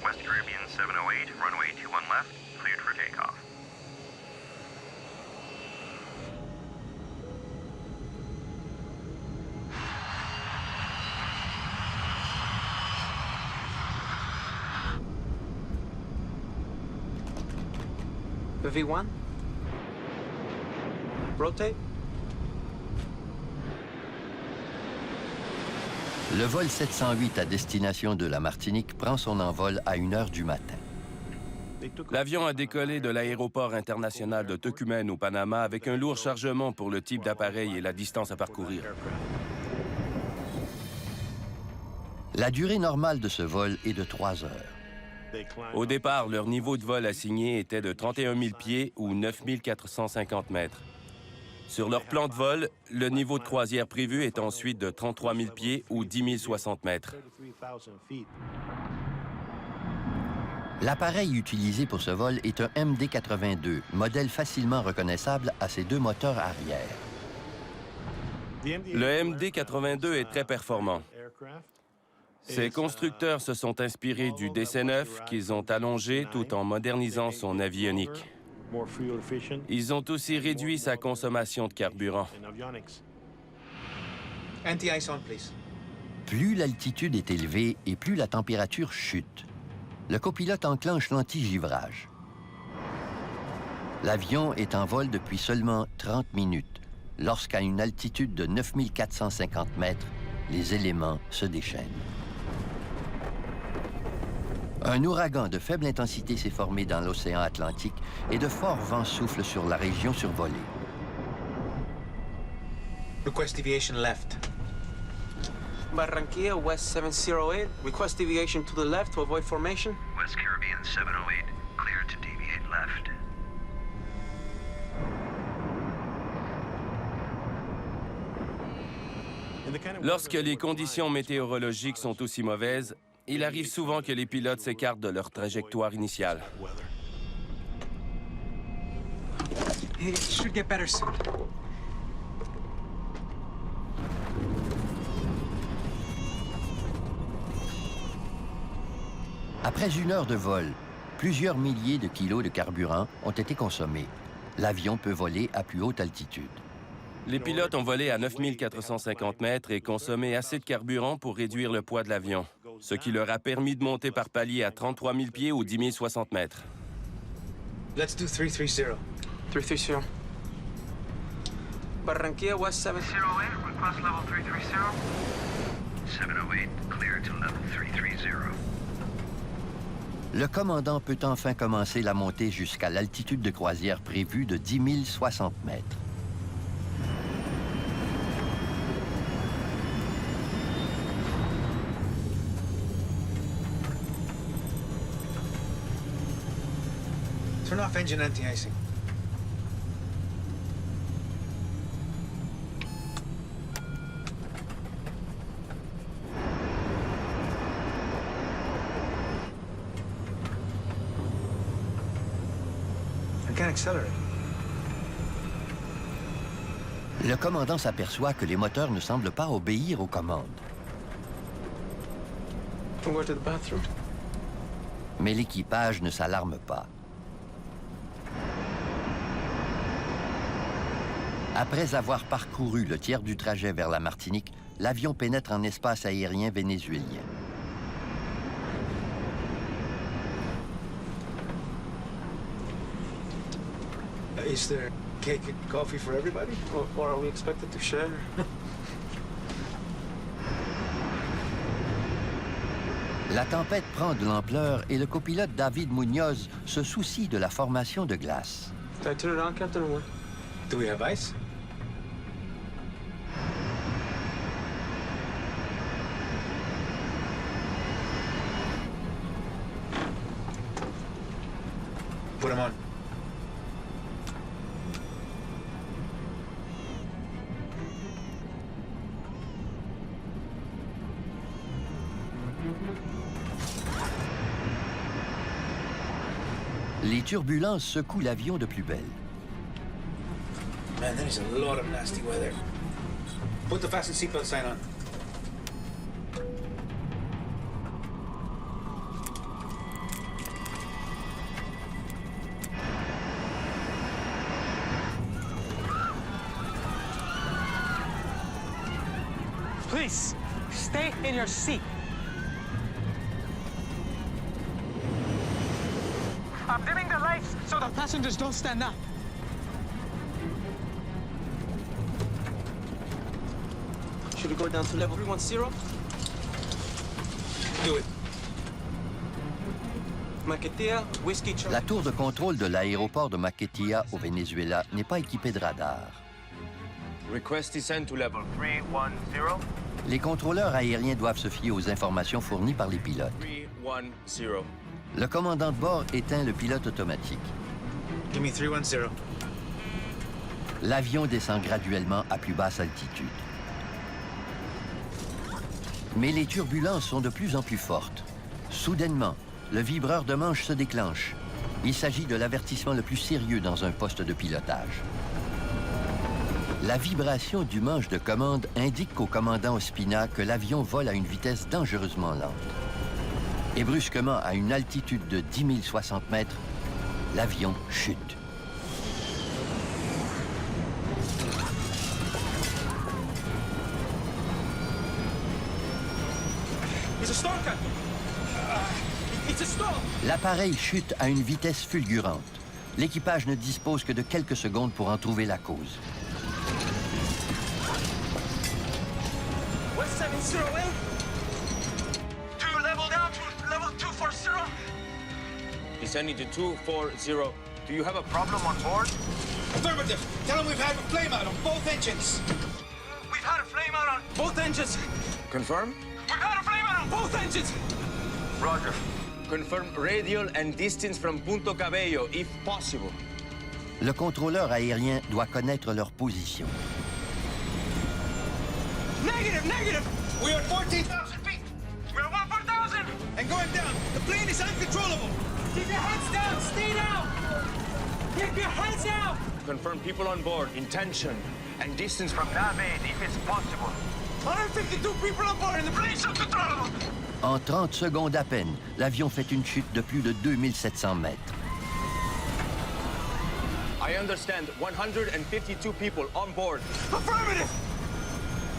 West Caribbean 708, runway 21 left, cleared for takeoff. V1. Rotate. Le vol 708 à destination de la Martinique prend son envol à 1 heure du matin. L'avion a décollé de l'aéroport international de Tocumen au Panama avec un lourd chargement pour le type d'appareil et la distance à parcourir. La durée normale de ce vol est de 3 heures. Au départ, leur niveau de vol assigné était de 31 000 pieds ou 9 450 mètres. Sur leur plan de vol, le niveau de croisière prévu est ensuite de 33 000 pieds ou 10 060 mètres. L'appareil utilisé pour ce vol est un MD-82, modèle facilement reconnaissable à ses 2 moteurs arrière. Le MD-82 est très performant. Ces constructeurs se sont inspirés du DC-9 qu'ils ont allongé tout en modernisant son avionique. Ils ont aussi réduit sa consommation de carburant. Anti-ice on, please. Plus l'altitude est élevée et plus la température chute. Le copilote enclenche l'anti-givrage. L'avion est en vol depuis seulement 30 minutes, lorsqu'à une altitude de 9 450 mètres, les éléments se déchaînent. Un ouragan de faible intensité s'est formé dans l'océan Atlantique et de forts vents soufflent sur la région survolée. Request deviation left. Barranquilla, West 708. Request deviation to the left to avoid formation. West Caribbean 708, cleared to deviate left. Lorsque les conditions météorologiques sont aussi mauvaises, il arrive souvent que les pilotes s'écartent de leur trajectoire initiale. It should get better soon. Après 1 heure de vol, plusieurs milliers de kilos de carburant ont été consommés. L'avion peut voler à plus haute altitude. Les pilotes ont volé à 9 450 mètres et consommé assez de carburant pour réduire le poids de l'avion, ce qui leur a permis de monter par palier à 33 000 pieds ou 10 060 mètres. Let's do 330. 330. Barranquilla, West 708. Request level 330. 708, cleared to level 330. Le commandant peut enfin commencer la montée jusqu'à l'altitude de croisière prévue de 10 060 mètres. Turn off engine anti-icing. I can't accelerate. Le commandant s'aperçoit que les moteurs ne semblent pas obéir aux commandes. Go to the bathroom. Mais l'équipage ne s'alarme pas. Après avoir parcouru le tiers du trajet vers la Martinique, l'avion pénètre en espace aérien vénézuélien. Is there cake and coffee for everybody? Or are we expected to share? La tempête prend de l'ampleur et le copilote David Munoz se soucie de la formation de glace. Did I turn it on, Captain, or what? Do we have ice? Put them on. Les turbulences secouent l'avion de plus belle. Man, that is a lot of nasty weather. Put the fasten seatbelt sign on. Please, stay in your seat. I'm dimming the lights so the passengers don't stand up. Should we go down to level 310? Do it. Maquetia, Whiskey Charlie. La tour de contrôle de l'aéroport de Maquetia au Venezuela n'est pas équipée de radar. Request descend to level 310. Les contrôleurs aériens doivent se fier aux informations fournies par les pilotes. 310. Le commandant de bord éteint le pilote automatique. Give me 310. L'avion descend graduellement à plus basse altitude. Mais les turbulences sont de plus en plus fortes. Soudainement, le vibreur de manche se déclenche. Il s'agit de l'avertissement le plus sérieux dans un poste de pilotage. La vibration du manche de commande indique au commandant Ospina que l'avion vole à une vitesse dangereusement lente. Et brusquement, à une altitude de 10 060 mètres, l'avion chute. L'appareil chute à une vitesse fulgurante. L'équipage ne dispose que de quelques secondes pour en trouver la cause. West 708. Two level down to level 240. Descending to 240. Do you have a problem on board? Affirmative. Tell them we've had a flameout on both engines. We've had a flameout on both engines. Confirm? We've had a flameout on both engines. Roger. Confirm radial and distance from Punto Cabello, if possible. Le contrôleur aérien doit connaître leur position. Negative, negative. We're at 14,000 feet. We're at 4,000. And going down. The plane is uncontrollable. Keep your heads down. Stay down. Keep your heads down. Confirm people on board, intention, and distance from nav aid, if it's possible. 152 people on board and the plane's uncontrollable. En 30 secondes à peine, l'avion fait une chute de plus de 2700 mètres. I understand 152 people on board. Affirmative.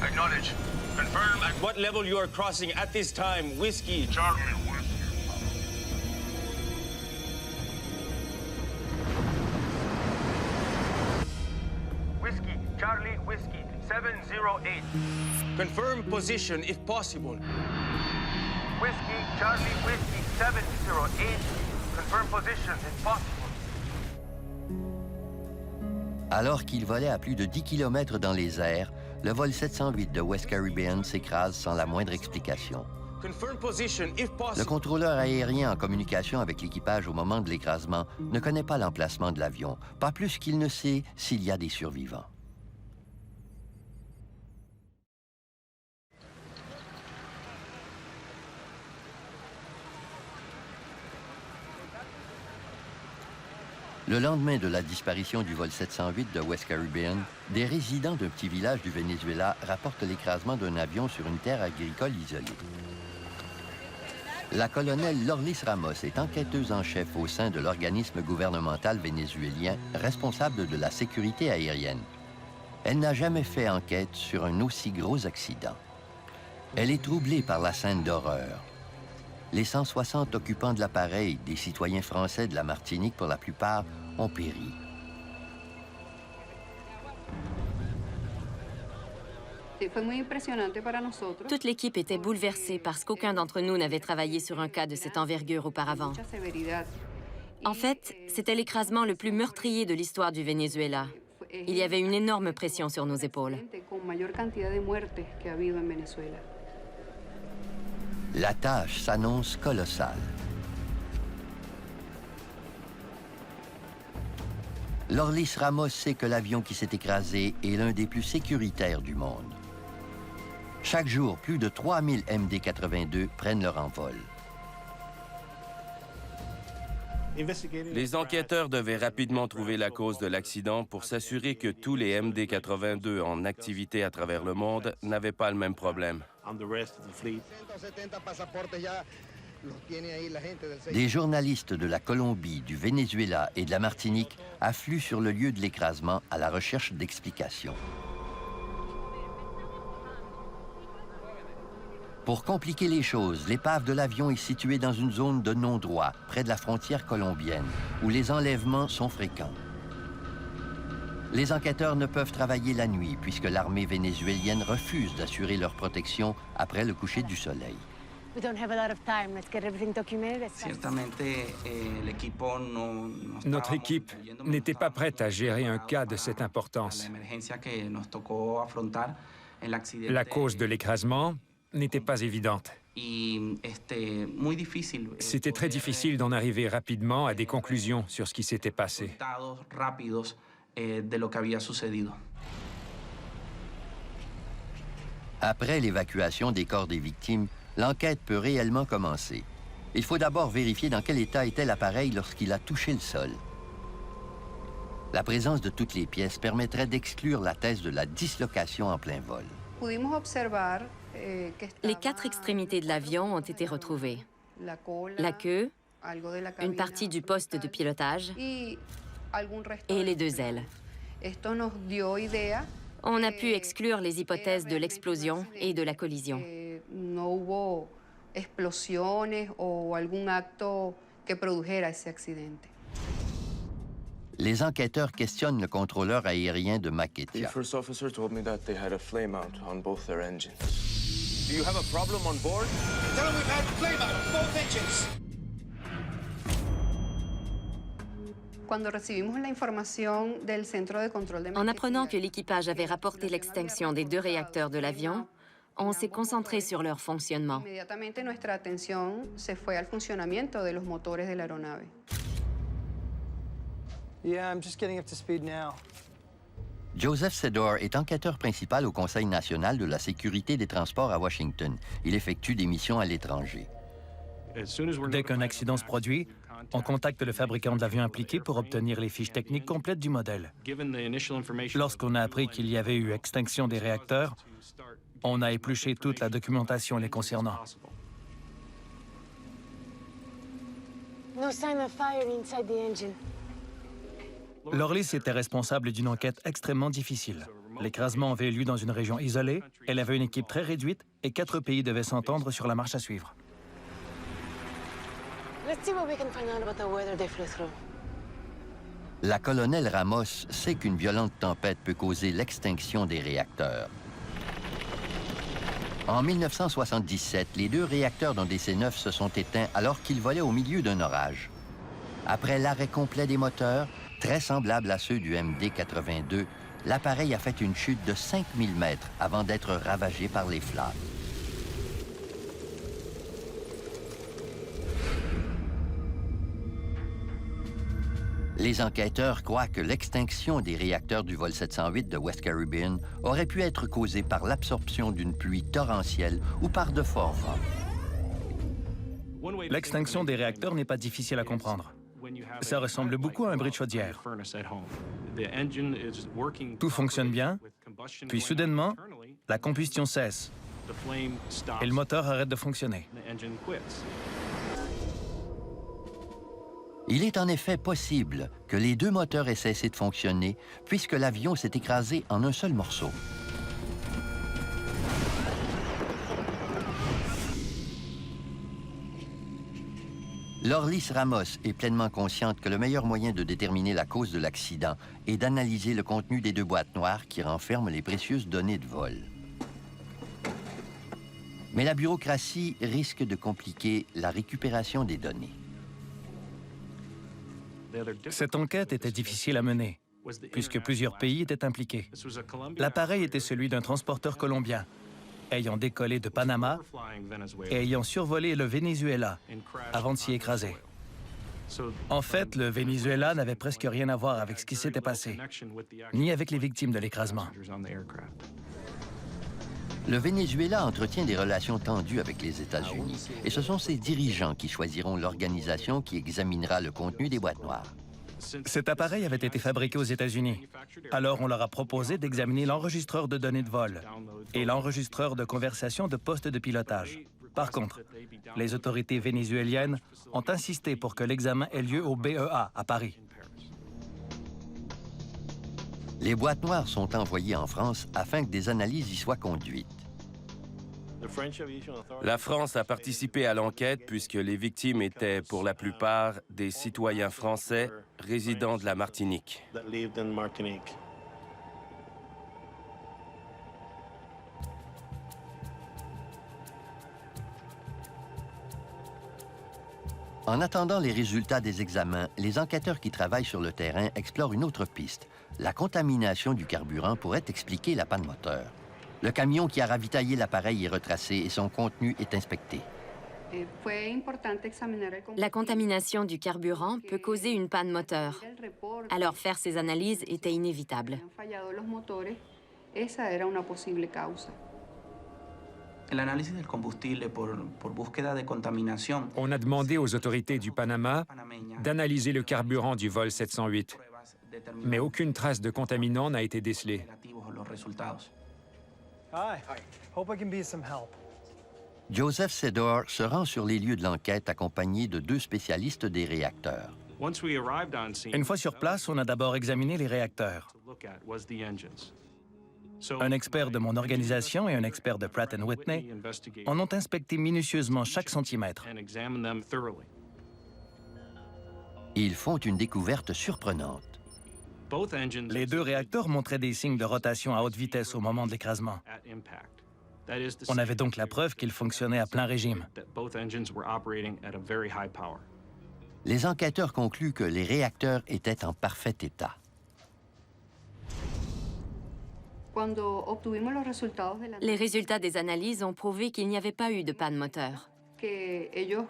Acknowledge. Confirm at what level you are crossing at this time. Whiskey, Charlie. Whiskey, Charlie, Whiskey, 708. Confirm position if possible. Whiskey, Charlie, Whiskey 708. Confirm position if possible. Alors qu'il volait à plus de 10 km dans les airs, le vol 708 de West Caribbean s'écrase sans la moindre explication. Confirm position if possible. Le contrôleur aérien en communication avec l'équipage au moment de l'écrasement ne connaît pas l'emplacement de l'avion, pas plus qu'il ne sait s'il y a des survivants. Le lendemain de la disparition du vol 708 de West Caribbean, des résidents d'un petit village du Venezuela rapportent l'écrasement d'un avion sur une terre agricole isolée. La colonelle Lorlis Ramos est enquêteuse en chef au sein de l'organisme gouvernemental vénézuélien responsable de la sécurité aérienne. Elle n'a jamais fait enquête sur un aussi gros accident. Elle est troublée par la scène d'horreur. Les 160 occupants de l'appareil, des citoyens français de la Martinique pour la plupart, ont péri. Toute l'équipe était bouleversée parce qu'aucun d'entre nous n'avait travaillé sur un cas de cette envergure auparavant. En fait, c'était l'écrasement le plus meurtrier de l'histoire du Venezuela. Il y avait une énorme pression sur nos épaules. La tâche s'annonce colossale. Lorlis Ramos sait que l'avion qui s'est écrasé est l'un des plus sécuritaires du monde. Chaque jour, plus de 3000 MD-82 prennent leur envol. Les enquêteurs devaient rapidement trouver la cause de l'accident pour s'assurer que tous les MD-82 en activité à travers le monde n'avaient pas le même problème. Des journalistes de la Colombie, du Venezuela et de la Martinique affluent sur le lieu de l'écrasement à la recherche d'explications. Pour compliquer les choses, l'épave de l'avion est située dans une zone de non-droit, près de la frontière colombienne, où les enlèvements sont fréquents. Les enquêteurs ne peuvent travailler la nuit, puisque l'armée vénézuélienne refuse d'assurer leur protection après le coucher du soleil. Notre équipe n'était pas prête à gérer un cas de cette importance. La cause de l'écrasement n'était pas évidente. C'était très difficile d'en arriver rapidement à des conclusions sur ce qui s'était passé. Après l'évacuation des corps des victimes, l'enquête peut réellement commencer. Il faut d'abord vérifier dans quel état était l'appareil lorsqu'il a touché le sol. La présence de toutes les pièces permettrait d'exclure la thèse de la dislocation en plein vol. Les 4 extrémités de l'avion ont été retrouvées. La queue, une partie du poste de pilotage et les 2 ailes. On a pu exclure les hypothèses de l'explosion et de la collision. Les enquêteurs questionnent le contrôleur aérien de Maquetia. The first officer told me that they had a flameout on both their engines. Do you have a problem on board? Tell them we've had flameout on both engines. En apprenant que l'équipage avait rapporté l'extinction des 2 réacteurs de l'avion, on s'est concentré sur leur fonctionnement. Yeah, I'm just getting up to speed now. Joseph Sedor est enquêteur principal au Conseil national de la sécurité des transports à Washington. Il effectue des missions à l'étranger. Dès qu'un accident se produit, on contacte le fabricant de l'avion impliqué pour obtenir les fiches techniques complètes du modèle. Lorsqu'on a appris qu'il y avait eu extinction des réacteurs, on a épluché toute la documentation les concernant. No sign of fire inside the engine. Lorlis était responsable d'une enquête extrêmement difficile. L'écrasement avait eu lieu dans une région isolée, elle avait une équipe très réduite et 4 pays devaient s'entendre sur la marche à suivre. La colonelle Ramos sait qu'une violente tempête peut causer l'extinction des réacteurs. En 1977, les 2 réacteurs d'un DC-9 se sont éteints alors qu'ils volaient au milieu d'un orage. Après l'arrêt complet des moteurs, très semblable à ceux du MD-82, l'appareil a fait une chute de 5000 mètres avant d'être ravagé par les flammes. Les enquêteurs croient que l'extinction des réacteurs du vol 708 de West Caribbean aurait pu être causée par l'absorption d'une pluie torrentielle ou par de forts vents. L'extinction des réacteurs n'est pas difficile à comprendre. Ça ressemble beaucoup à un bris de chaudière. Tout fonctionne bien, puis soudainement, la combustion cesse et le moteur arrête de fonctionner. Il est en effet possible que les 2 moteurs aient cessé de fonctionner puisque l'avion s'est écrasé en un seul morceau. Lorlis Ramos est pleinement consciente que le meilleur moyen de déterminer la cause de l'accident est d'analyser le contenu des 2 boîtes noires qui renferment les précieuses données de vol. Mais la bureaucratie risque de compliquer la récupération des données. Cette enquête était difficile à mener, puisque plusieurs pays étaient impliqués. L'appareil était celui d'un transporteur colombien, ayant décollé de Panama et ayant survolé le Venezuela avant de s'y écraser. En fait, le Venezuela n'avait presque rien à voir avec ce qui s'était passé, ni avec les victimes de l'écrasement. Le Venezuela entretient des relations tendues avec les États-Unis, et ce sont ses dirigeants qui choisiront l'organisation qui examinera le contenu des boîtes noires. Cet appareil avait été fabriqué aux États-Unis. Alors, on leur a proposé d'examiner l'enregistreur de données de vol et l'enregistreur de conversation de poste de pilotage. Par contre, les autorités vénézuéliennes ont insisté pour que l'examen ait lieu au BEA à Paris. Les boîtes noires sont envoyées en France afin que des analyses y soient conduites. La France a participé à l'enquête puisque les victimes étaient pour la plupart des citoyens français résidant de la Martinique. En attendant les résultats des examens, les enquêteurs qui travaillent sur le terrain explorent une autre piste. La contamination du carburant pourrait expliquer la panne moteur. Le camion qui a ravitaillé l'appareil est retracé et son contenu est inspecté. La contamination du carburant peut causer une panne moteur. Alors faire ces analyses était inévitable. On a demandé aux autorités du Panama d'analyser le carburant du vol 708, mais aucune trace de contaminant n'a été décelée. Hi. Hope I can be some help. Joseph Sedor se rend sur les lieux de l'enquête accompagné de 2 spécialistes des réacteurs. Une fois sur place, on a d'abord examiné les réacteurs. Un expert de mon organisation et un expert de Pratt & Whitney en ont inspecté minutieusement chaque centimètre. Ils font une découverte surprenante. Les 2 réacteurs montraient des signes de rotation à haute vitesse au moment de l'écrasement. On avait donc la preuve qu'ils fonctionnaient à plein régime. Les enquêteurs concluent que les réacteurs étaient en parfait état. Les résultats des analyses ont prouvé qu'il n'y avait pas eu de panne moteur. Do you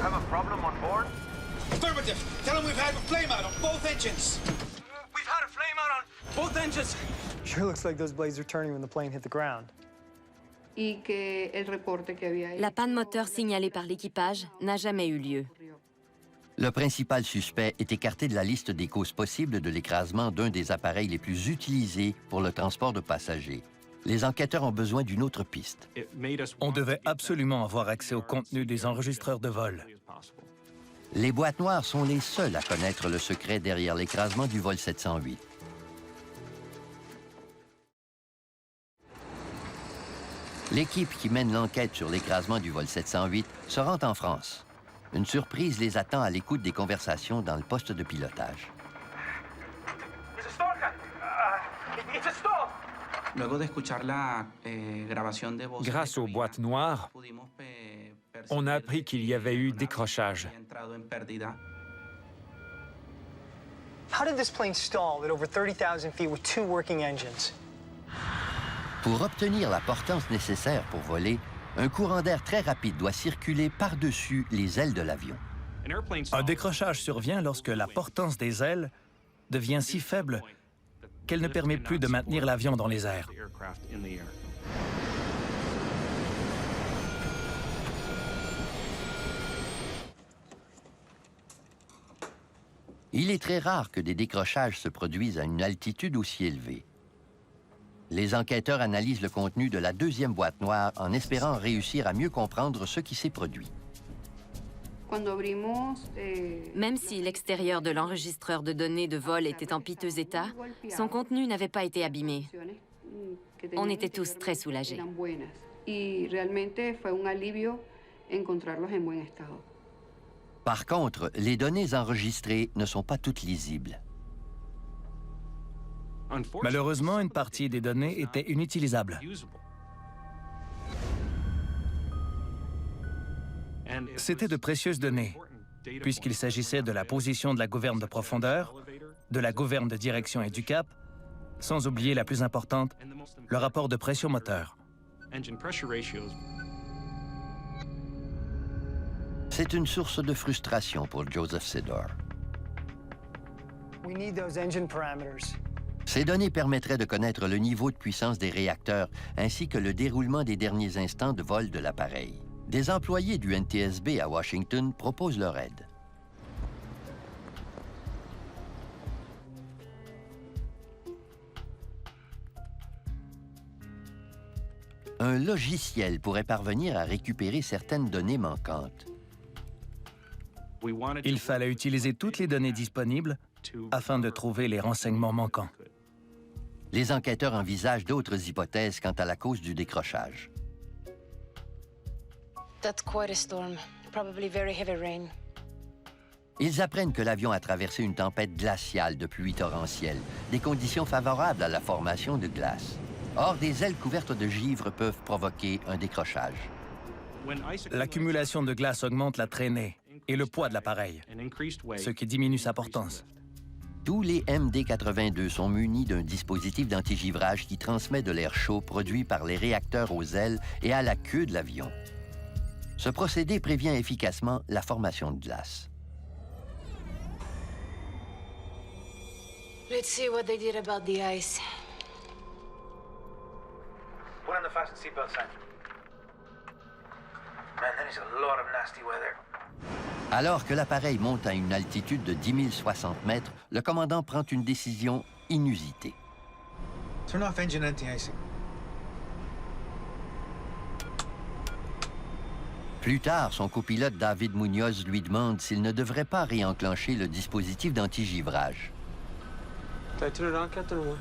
have a problem on board? Affirmative. Tell them we've had a flame out on both engines. We've had a flame out on both engines. Sure looks like those blades are turning when the plane hit the ground. La panne moteur signalée par l'équipage n'a jamais eu lieu. Le principal suspect est écarté de la liste des causes possibles de l'écrasement d'un des appareils les plus utilisés pour le transport de passagers. Les enquêteurs ont besoin d'une autre piste. On devait absolument avoir accès au contenu des enregistreurs de vol. Les boîtes noires sont les seules à connaître le secret derrière l'écrasement du vol 708. L'équipe qui mène l'enquête sur l'écrasement du vol 708 se rend en France. Une surprise les attend à l'écoute des conversations dans le poste de pilotage. It's a stall, Captain. It's a stall. Grâce aux boîtes noires, on a appris qu'il y avait eu décrochage. How did this plane stall at over 30,000 feet with 2 working engines? Pour obtenir la portance nécessaire pour voler, un courant d'air très rapide doit circuler par-dessus les ailes de l'avion. Un décrochage survient lorsque la portance des ailes devient si faible qu'elle ne permet plus de maintenir l'avion dans les airs. Il est très rare que des décrochages se produisent à une altitude aussi élevée. Les enquêteurs analysent le contenu de la deuxième boîte noire en espérant réussir à mieux comprendre ce qui s'est produit. Même si l'extérieur de l'enregistreur de données de vol était en piteux état, son contenu n'avait pas été abîmé. On était tous très soulagés. Par contre, les données enregistrées ne sont pas toutes lisibles. Malheureusement, une partie des données était inutilisable. C'était de précieuses données, puisqu'il s'agissait de la position de la gouverne de profondeur, de la gouverne de direction et du cap, sans oublier la plus importante, le rapport de pression moteur. C'est une source de frustration pour Joseph Sidor. We need those engine parameters. Ces données permettraient de connaître le niveau de puissance des réacteurs ainsi que le déroulement des derniers instants de vol de l'appareil. Des employés du NTSB à Washington proposent leur aide. Un logiciel pourrait parvenir à récupérer certaines données manquantes. Il fallait utiliser toutes les données disponibles afin de trouver les renseignements manquants. Les enquêteurs envisagent d'autres hypothèses quant à la cause du décrochage. That's quite a storm. Probably very heavy rain. Ils apprennent que l'avion a traversé une tempête glaciale de pluie torrentielle, des conditions favorables à la formation de glace. Or, des ailes couvertes de givre peuvent provoquer un décrochage. L'accumulation de glace augmente la traînée et le poids de l'appareil, ce qui diminue sa portance. Tous les MD-82 sont munis d'un dispositif d'antigivrage qui transmet de l'air chaud produit par les réacteurs aux ailes et à la queue de l'avion. Ce procédé prévient efficacement la formation de glace. Let's see what they did about the ice. Put on the fasten seatbelt sign. Man, that is a lot of nasty weather. Alors que l'appareil monte à une altitude de 10 060 mètres, le commandant prend une décision inusitée. Turn off engine anti-icing. Plus tard, son copilote David Munoz lui demande s'il ne devrait pas réenclencher le dispositif d'antigivrage. Did I turn it on, Captain, or what?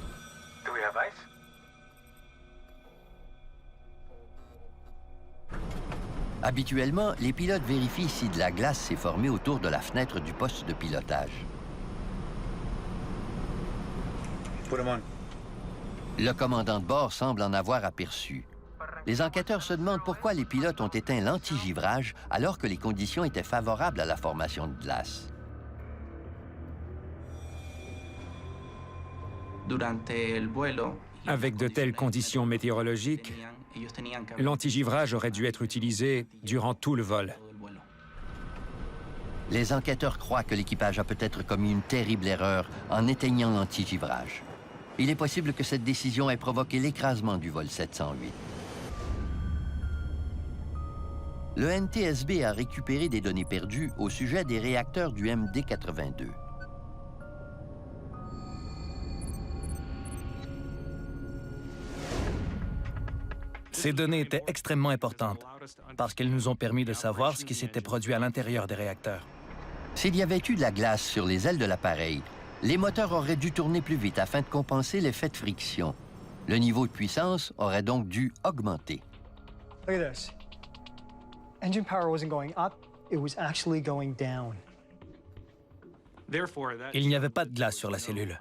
Do we have ice? Habituellement, les pilotes vérifient si de la glace s'est formée autour de la fenêtre du poste de pilotage. Put 'em on. Le commandant de bord semble en avoir aperçu. Les enquêteurs se demandent pourquoi les pilotes ont éteint l'antigivrage alors que les conditions étaient favorables à la formation de glace. Avec de telles conditions météorologiques, l'antigivrage aurait dû être utilisé durant tout le vol. Les enquêteurs croient que l'équipage a peut-être commis une terrible erreur en éteignant l'antigivrage. Il est possible que cette décision ait provoqué l'écrasement du vol 708. Le NTSB a récupéré des données perdues au sujet des réacteurs du MD-82. Ces données étaient extrêmement importantes parce qu'elles nous ont permis de savoir ce qui s'était produit à l'intérieur des réacteurs. S'il y avait eu de la glace sur les ailes de l'appareil, les moteurs auraient dû tourner plus vite afin de compenser l'effet de friction. Le niveau de puissance aurait donc dû augmenter. Look at this. Engine power wasn't going up, it was actually going down. Il n'y avait pas de glace sur la cellule.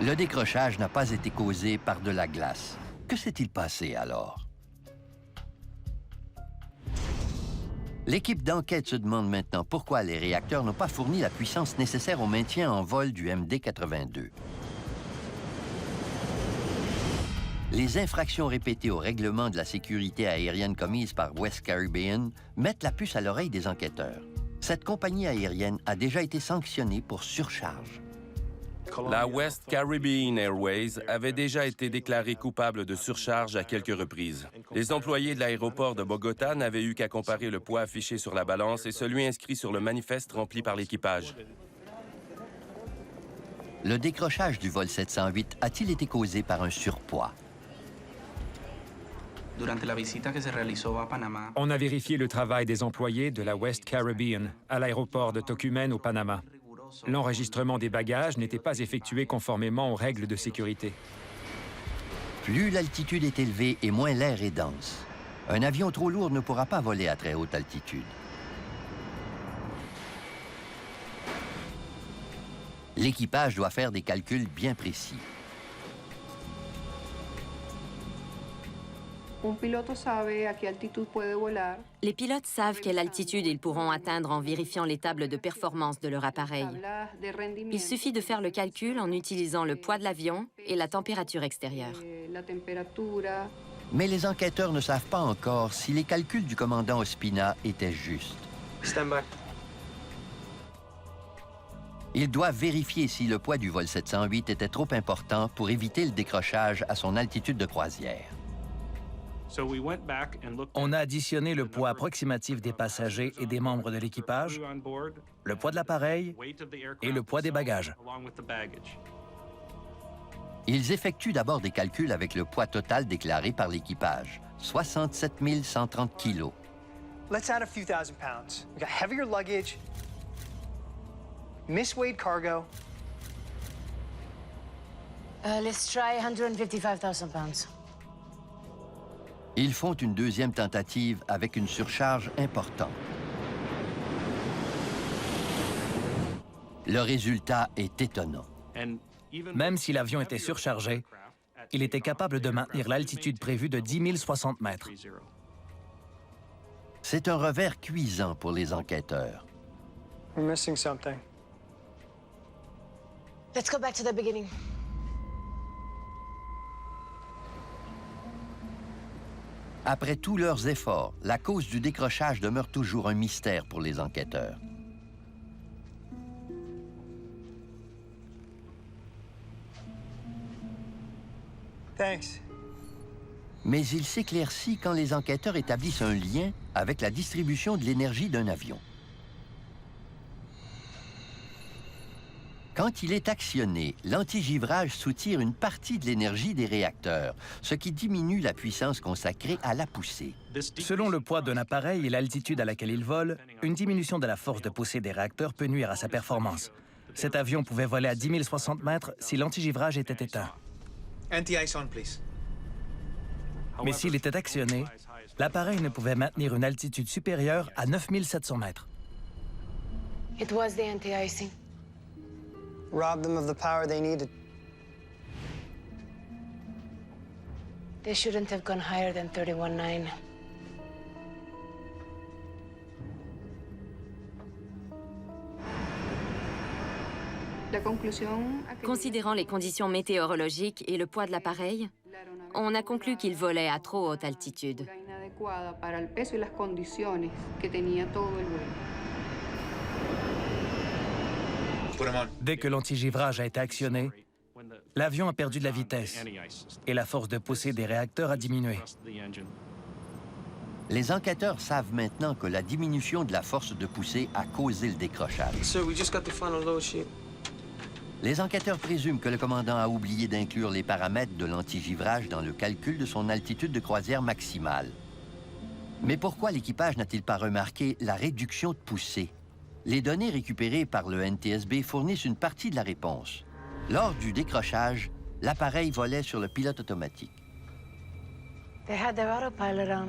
Le décrochage n'a pas été causé par de la glace. Que s'est-il passé alors? L'équipe d'enquête se demande maintenant pourquoi les réacteurs n'ont pas fourni la puissance nécessaire au maintien en vol du MD-82. Les infractions répétées au règlement de la sécurité aérienne commises par West Caribbean mettent la puce à l'oreille des enquêteurs. Cette compagnie aérienne a déjà été sanctionnée pour surcharge. La West Caribbean Airways avait déjà été déclarée coupable de surcharge à quelques reprises. Les employés de l'aéroport de Bogota n'avaient eu qu'à comparer le poids affiché sur la balance et celui inscrit sur le manifeste rempli par l'équipage. Le décrochage du vol 708 a-t-il été causé par un surpoids? On a vérifié le travail des employés de la West Caribbean à l'aéroport de Tocumen au Panama. L'enregistrement des bagages n'était pas effectué conformément aux règles de sécurité. Plus l'altitude est élevée et moins l'air est dense. Un avion trop lourd ne pourra pas voler à très haute altitude. L'équipage doit faire des calculs bien précis. Les pilotes savent quelle altitude ils pourront atteindre en vérifiant les tables de performance de leur appareil. Il suffit de faire le calcul en utilisant le poids de l'avion et la température extérieure. Mais les enquêteurs ne savent pas encore si les calculs du commandant Ospina étaient justes. Stand by. Ils doivent vérifier si le poids du vol 708 était trop important pour éviter le décrochage à son altitude de croisière. On a additionné le poids approximatif des passagers et des membres de l'équipage, le poids de l'appareil et le poids des bagages. Ils effectuent d'abord des calculs avec le poids total déclaré par l'équipage, 67 130 kilos. Let's add a few thousand pounds. We got heavier luggage, misweighed cargo. Let's try 155,000 pounds. Ils font une deuxième tentative avec une surcharge importante. Le résultat est étonnant. Même si l'avion était surchargé, il était capable de maintenir l'altitude prévue de 10 060 mètres. C'est un revers cuisant pour les enquêteurs. We're missing something. Let's go back to the beginning. Après tous leurs efforts, la cause du décrochage demeure toujours un mystère pour les enquêteurs. Thanks. Mais il s'éclaircit quand les enquêteurs établissent un lien avec la distribution de l'énergie d'un avion. Quand il est actionné, l'antigivrage soutire une partie de l'énergie des réacteurs, ce qui diminue la puissance consacrée à la poussée. Selon le poids d'un appareil et l'altitude à laquelle il vole, une diminution de la force de poussée des réacteurs peut nuire à sa performance. Cet avion pouvait voler à 10 060 mètres si l'antigivrage était éteint. Anti-ice on, please. Mais s'il était actionné, l'appareil ne pouvait maintenir une altitude supérieure à 9 700 mètres. It was the anti-icing. Rob them of the power they needed. They shouldn't have gone higher than 31.9. Considérant les conditions météorologiques et le poids de l'appareil, on a conclu qu'il volait à trop haute altitude. Dès que l'antigivrage a été actionné, l'avion a perdu de la vitesse et la force de poussée des réacteurs a diminué. Les enquêteurs savent maintenant que la diminution de la force de poussée a causé le décrochage. Sir, we just got the final load sheet. Les enquêteurs présument que le commandant a oublié d'inclure les paramètres de l'antigivrage dans le calcul de son altitude de croisière maximale. Mais pourquoi l'équipage n'a-t-il pas remarqué la réduction de poussée? Les données récupérées par le NTSB fournissent une partie de la réponse. Lors du décrochage, l'appareil volait sur le pilote automatique. They had their autopilot on.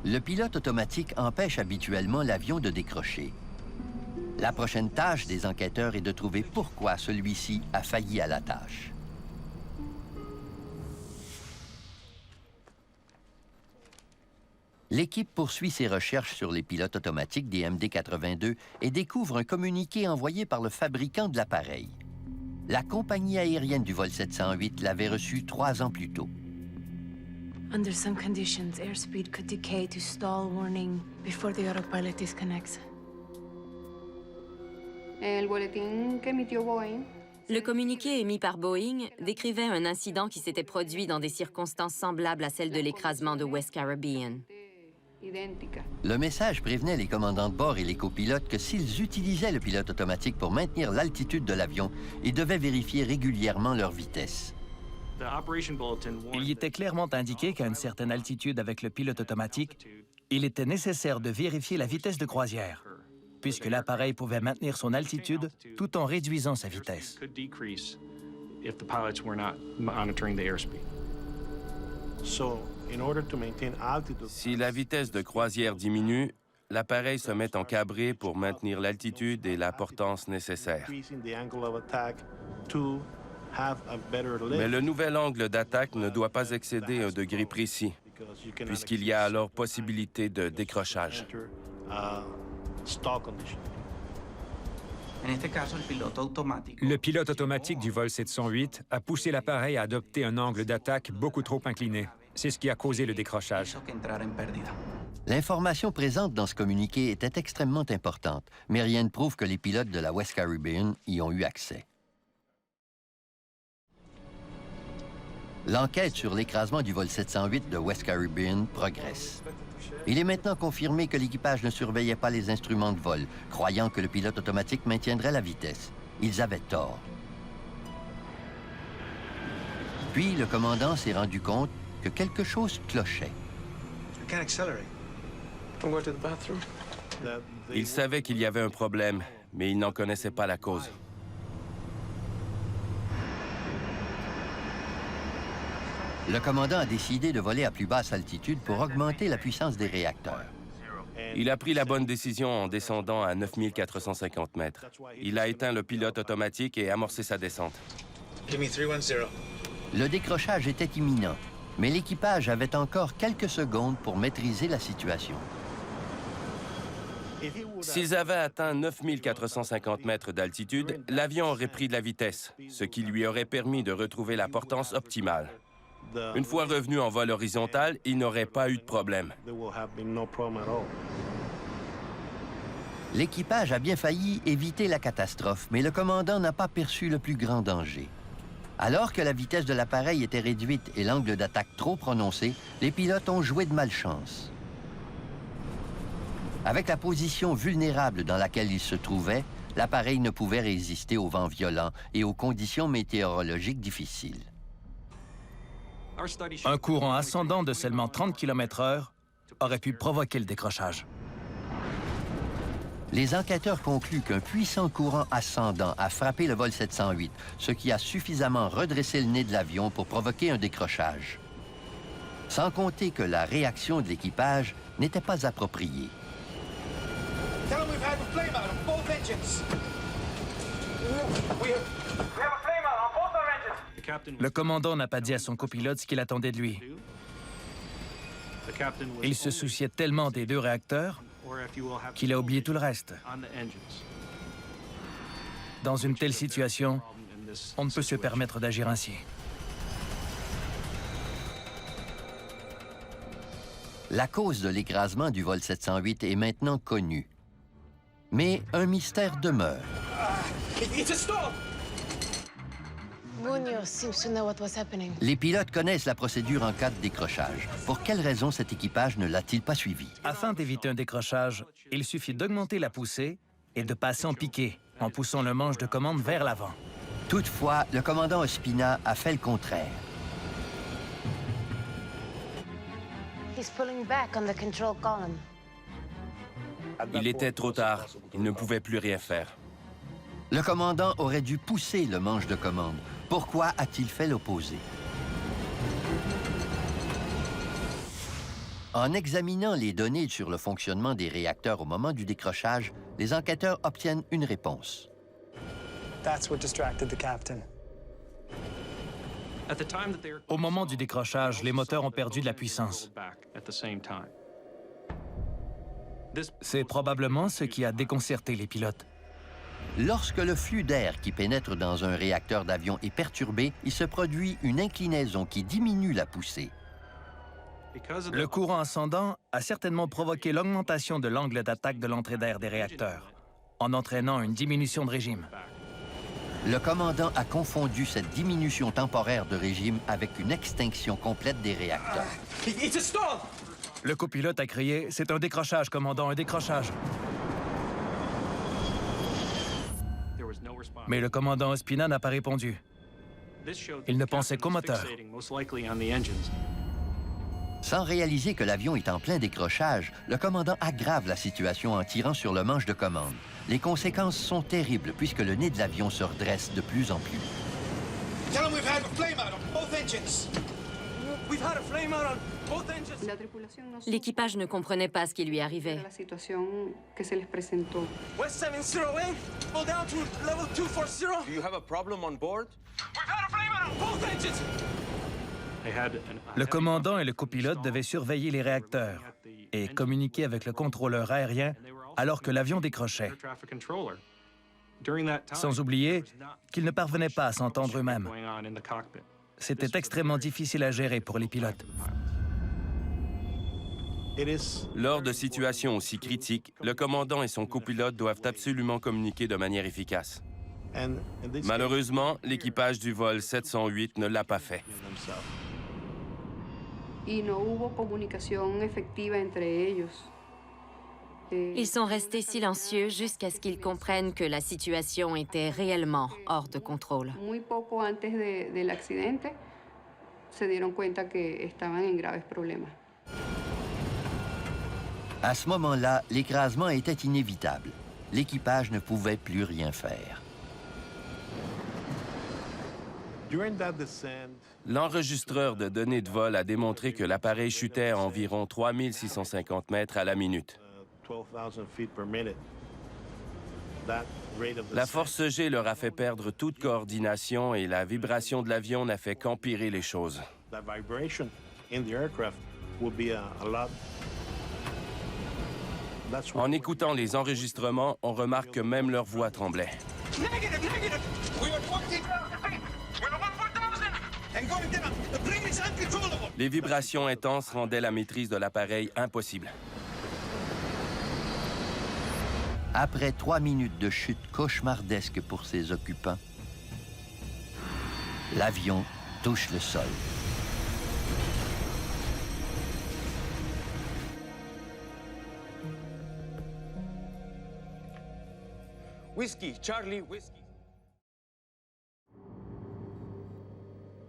Le pilote automatique empêche habituellement l'avion de décrocher. La prochaine tâche des enquêteurs est de trouver pourquoi celui-ci a failli à la tâche. L'équipe poursuit ses recherches sur les pilotes automatiques des MD-82 et découvre un communiqué envoyé par le fabricant de l'appareil. La compagnie aérienne du vol 708 l'avait reçu 3 ans plus tôt. Under some conditions, airspeed could decay to stall warning before the autopilot disconnects. Le communiqué émis par Boeing décrivait un incident qui s'était produit dans des circonstances semblables à celles de l'écrasement de West Caribbean. Le message prévenait les commandants de bord et les copilotes que s'ils utilisaient le pilote automatique pour maintenir l'altitude de l'avion, ils devaient vérifier régulièrement leur vitesse. Il y était clairement indiqué qu'à une certaine altitude avec le pilote automatique, il était nécessaire de vérifier la vitesse de croisière, puisque l'appareil pouvait maintenir son altitude tout en réduisant sa vitesse. Si la vitesse de croisière diminue, l'appareil se met en cabré pour maintenir l'altitude et la portance nécessaires. Mais le nouvel angle d'attaque ne doit pas excéder un degré précis, puisqu'il y a alors possibilité de décrochage. Le pilote automatique du vol 708 a poussé l'appareil à adopter un angle d'attaque beaucoup trop incliné. C'est ce qui a causé le décrochage. L'information présente dans ce communiqué était extrêmement importante, mais rien ne prouve que les pilotes de la West Caribbean y ont eu accès. L'enquête sur l'écrasement du vol 708 de West Caribbean progresse. Il est maintenant confirmé que l'équipage ne surveillait pas les instruments de vol, croyant que le pilote automatique maintiendrait la vitesse. Ils avaient tort. Puis, le commandant s'est rendu compte que quelque chose clochait. Il savait qu'il y avait un problème, mais il n'en connaissait pas la cause. Le commandant a décidé de voler à plus basse altitude pour augmenter la puissance des réacteurs. Il a pris la bonne décision en descendant à 9450 mètres. Il a éteint le pilote automatique et amorcé sa descente. Le décrochage était imminent, mais l'équipage avait encore quelques secondes pour maîtriser la situation. S'ils avaient atteint 9450 mètres d'altitude, l'avion aurait pris de la vitesse, ce qui lui aurait permis de retrouver la portance optimale. Une fois revenu en vol horizontal, il n'aurait pas eu de problème. L'équipage a bien failli éviter la catastrophe, mais le commandant n'a pas perçu le plus grand danger. Alors que la vitesse de l'appareil était réduite et l'angle d'attaque trop prononcé, les pilotes ont joué de malchance. Avec la position vulnérable dans laquelle il se trouvait, l'appareil ne pouvait résister aux vents violents et aux conditions météorologiques difficiles. Un courant ascendant de seulement 30 km/h aurait pu provoquer le décrochage. Les enquêteurs concluent qu'un puissant courant ascendant a frappé le vol 708, ce qui a suffisamment redressé le nez de l'avion pour provoquer un décrochage. Sans compter que la réaction de l'équipage n'était pas appropriée. Le commandant n'a pas dit à son copilote ce qu'il attendait de lui. Il se souciait tellement des 2 réacteurs qu'il a oublié tout le reste. Dans une telle situation, on ne peut se permettre d'agir ainsi. La cause de l'écrasement du vol 708 est maintenant connue. Mais un mystère demeure. Munoz seems to know what was happening. Les pilotes connaissent la procédure en cas de décrochage. Pour quelle raison cet équipage ne l'a-t-il pas suivi? Afin d'éviter un décrochage, il suffit d'augmenter la poussée et de passer en piqué, en poussant le manche de commande vers l'avant. Toutefois, le commandant Ospina a fait le contraire. He's pulling back on the control column. Il était trop tard. Il ne pouvait plus rien faire. Le commandant aurait dû pousser le manche de commande. Pourquoi a-t-il fait l'opposé? En examinant les données sur le fonctionnement des réacteurs au moment du décrochage, les enquêteurs obtiennent une réponse. That's what distracted the captain. Au moment du décrochage, les moteurs ont perdu de la puissance. C'est probablement ce qui a déconcerté les pilotes. Lorsque le flux d'air qui pénètre dans un réacteur d'avion est perturbé, il se produit une inclinaison qui diminue la poussée. Le courant ascendant a certainement provoqué l'augmentation de l'angle d'attaque de l'entrée d'air des réacteurs, en entraînant une diminution de régime. Le commandant a confondu cette diminution temporaire de régime avec une extinction complète des réacteurs. Le copilote a crié « C'est un décrochage, commandant, un décrochage !» Mais le commandant Ospina n'a pas répondu. Il ne pensait qu'au moteur. Sans réaliser que l'avion est en plein décrochage, le commandant aggrave la situation en tirant sur le manche de commande. Les conséquences sont terribles puisque le nez de l'avion se redresse de plus en plus. L'équipage ne comprenait pas ce qui lui arrivait. West 708, go down to level 240. Do you have a problem on board? We've had a flame out on both engines. Le commandant et le copilote devaient surveiller les réacteurs et communiquer avec le contrôleur aérien alors que l'avion décrochait. Sans oublier qu'ils ne parvenaient pas à s'entendre eux-mêmes. C'était extrêmement difficile à gérer pour les pilotes. Lors de situations aussi critiques, le commandant et son copilote doivent absolument communiquer de manière efficace. Malheureusement, l'équipage du vol 708 ne l'a pas fait. Ils sont restés silencieux jusqu'à ce qu'ils comprennent que la situation était réellement hors de contrôle. À ce moment-là, l'écrasement était inévitable. L'équipage ne pouvait plus rien faire. L'enregistreur de données de vol a démontré que l'appareil chutait à environ 3650 mètres à la minute. La force G leur a fait perdre toute coordination et la vibration de l'avion n'a fait qu'empirer les choses. En écoutant les enregistrements, on remarque que même leur voix tremblait. Les vibrations intenses rendaient la maîtrise de l'appareil impossible. Après 3 minutes de chute cauchemardesque pour ses occupants, l'avion touche le sol. Whiskey, Charlie, whiskey.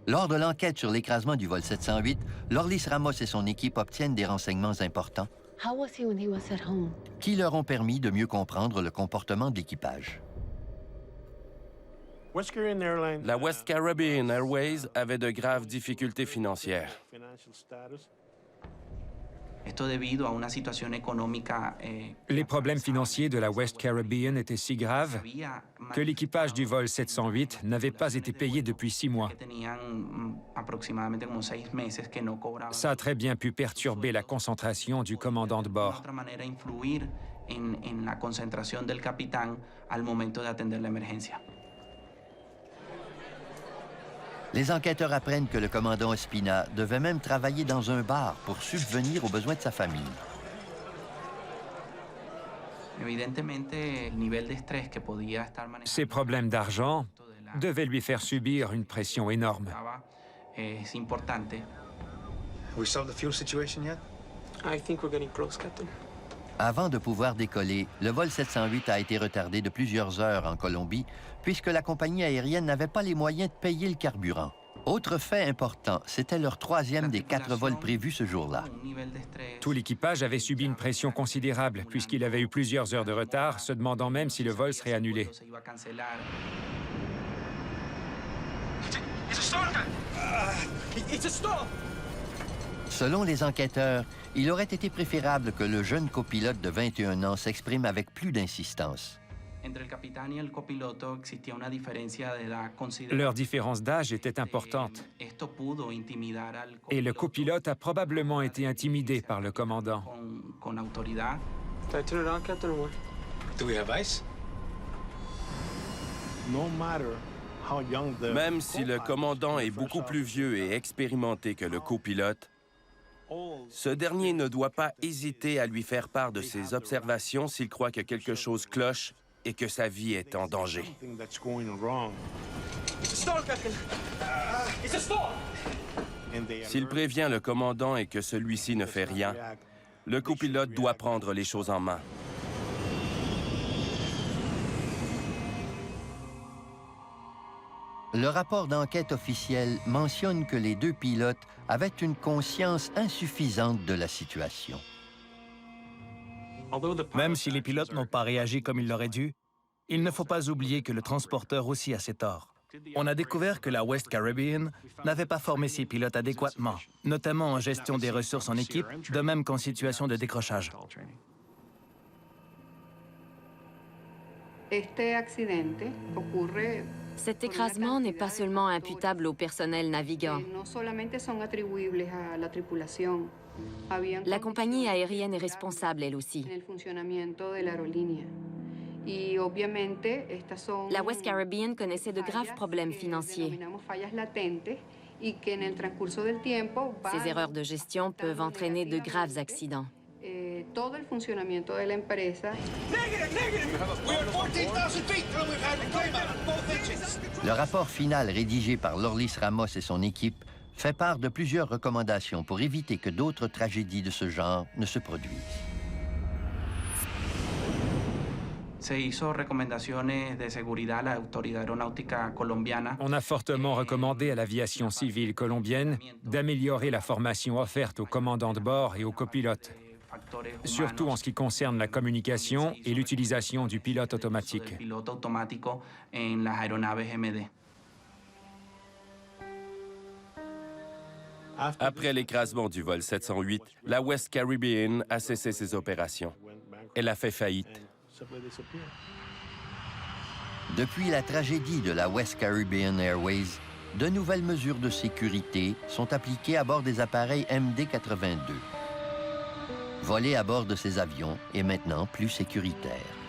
Lors de l'enquête sur l'écrasement du vol 708, Lorlis Ramos et son équipe obtiennent des renseignements importants qui leur ont permis de mieux comprendre le comportement de l'équipage. La West Caribbean Airways avait de graves difficultés financières. Les problèmes financiers de la West Caribbean étaient si graves que l'équipage du vol 708 n'avait pas été payé depuis 6 mois. Ça a très bien pu perturber la concentration du commandant de bord. Les enquêteurs apprennent que le commandant Ospina devait même travailler dans un bar pour subvenir aux besoins de sa famille. Ses problèmes d'argent devaient lui faire subir une pression énorme. We solved the fuel situation yet? I think we're getting close, Captain. Avant de pouvoir décoller, le vol 708 a été retardé de plusieurs heures en Colombie puisque la compagnie aérienne n'avait pas les moyens de payer le carburant. Autre fait important, c'était leur 3e des 4 vols prévus ce jour-là. Tout l'équipage avait subi une pression considérable puisqu'il avait eu plusieurs heures de retard, se demandant même si le vol serait annulé. Selon les enquêteurs, il aurait été préférable que le jeune copilote de 21 ans s'exprime avec plus d'insistance. Leur différence d'âge était importante. Et le copilote a probablement été intimidé par le commandant. Do we have ice? Même si le commandant est beaucoup plus vieux et expérimenté que le copilote, ce dernier ne doit pas hésiter à lui faire part de ses observations s'il croit que quelque chose cloche et que sa vie est en danger. S'il prévient le commandant et que celui-ci ne fait rien, le copilote doit prendre les choses en main. Le rapport d'enquête officiel mentionne que les deux pilotes avaient une conscience insuffisante de la situation. Même si les pilotes n'ont pas réagi comme ils l'auraient dû, il ne faut pas oublier que le transporteur aussi a ses torts. On a découvert que la West Caribbean n'avait pas formé ses pilotes adéquatement, notamment en gestion des ressources en équipe, de même qu'en situation de décrochage. Cet écrasement n'est pas seulement imputable au personnel navigant. La compagnie aérienne est responsable, elle aussi. La West Caribbean connaissait de graves problèmes financiers. Ces erreurs de gestion peuvent entraîner de graves accidents. Le rapport final rédigé par Lorlis Ramos et son équipe fait part de plusieurs recommandations pour éviter que d'autres tragédies de ce genre ne se produisent. On a fortement recommandé à l'aviation civile colombienne d'améliorer la formation offerte aux commandants de bord et aux copilotes, surtout en ce qui concerne la communication et l'utilisation du pilote automatique. Après l'écrasement du vol 708, la West Caribbean a cessé ses opérations. Elle a fait faillite. Depuis la tragédie de la West Caribbean Airways, de nouvelles mesures de sécurité sont appliquées à bord des appareils MD-82. Voler à bord de ces avions est maintenant plus sécuritaire.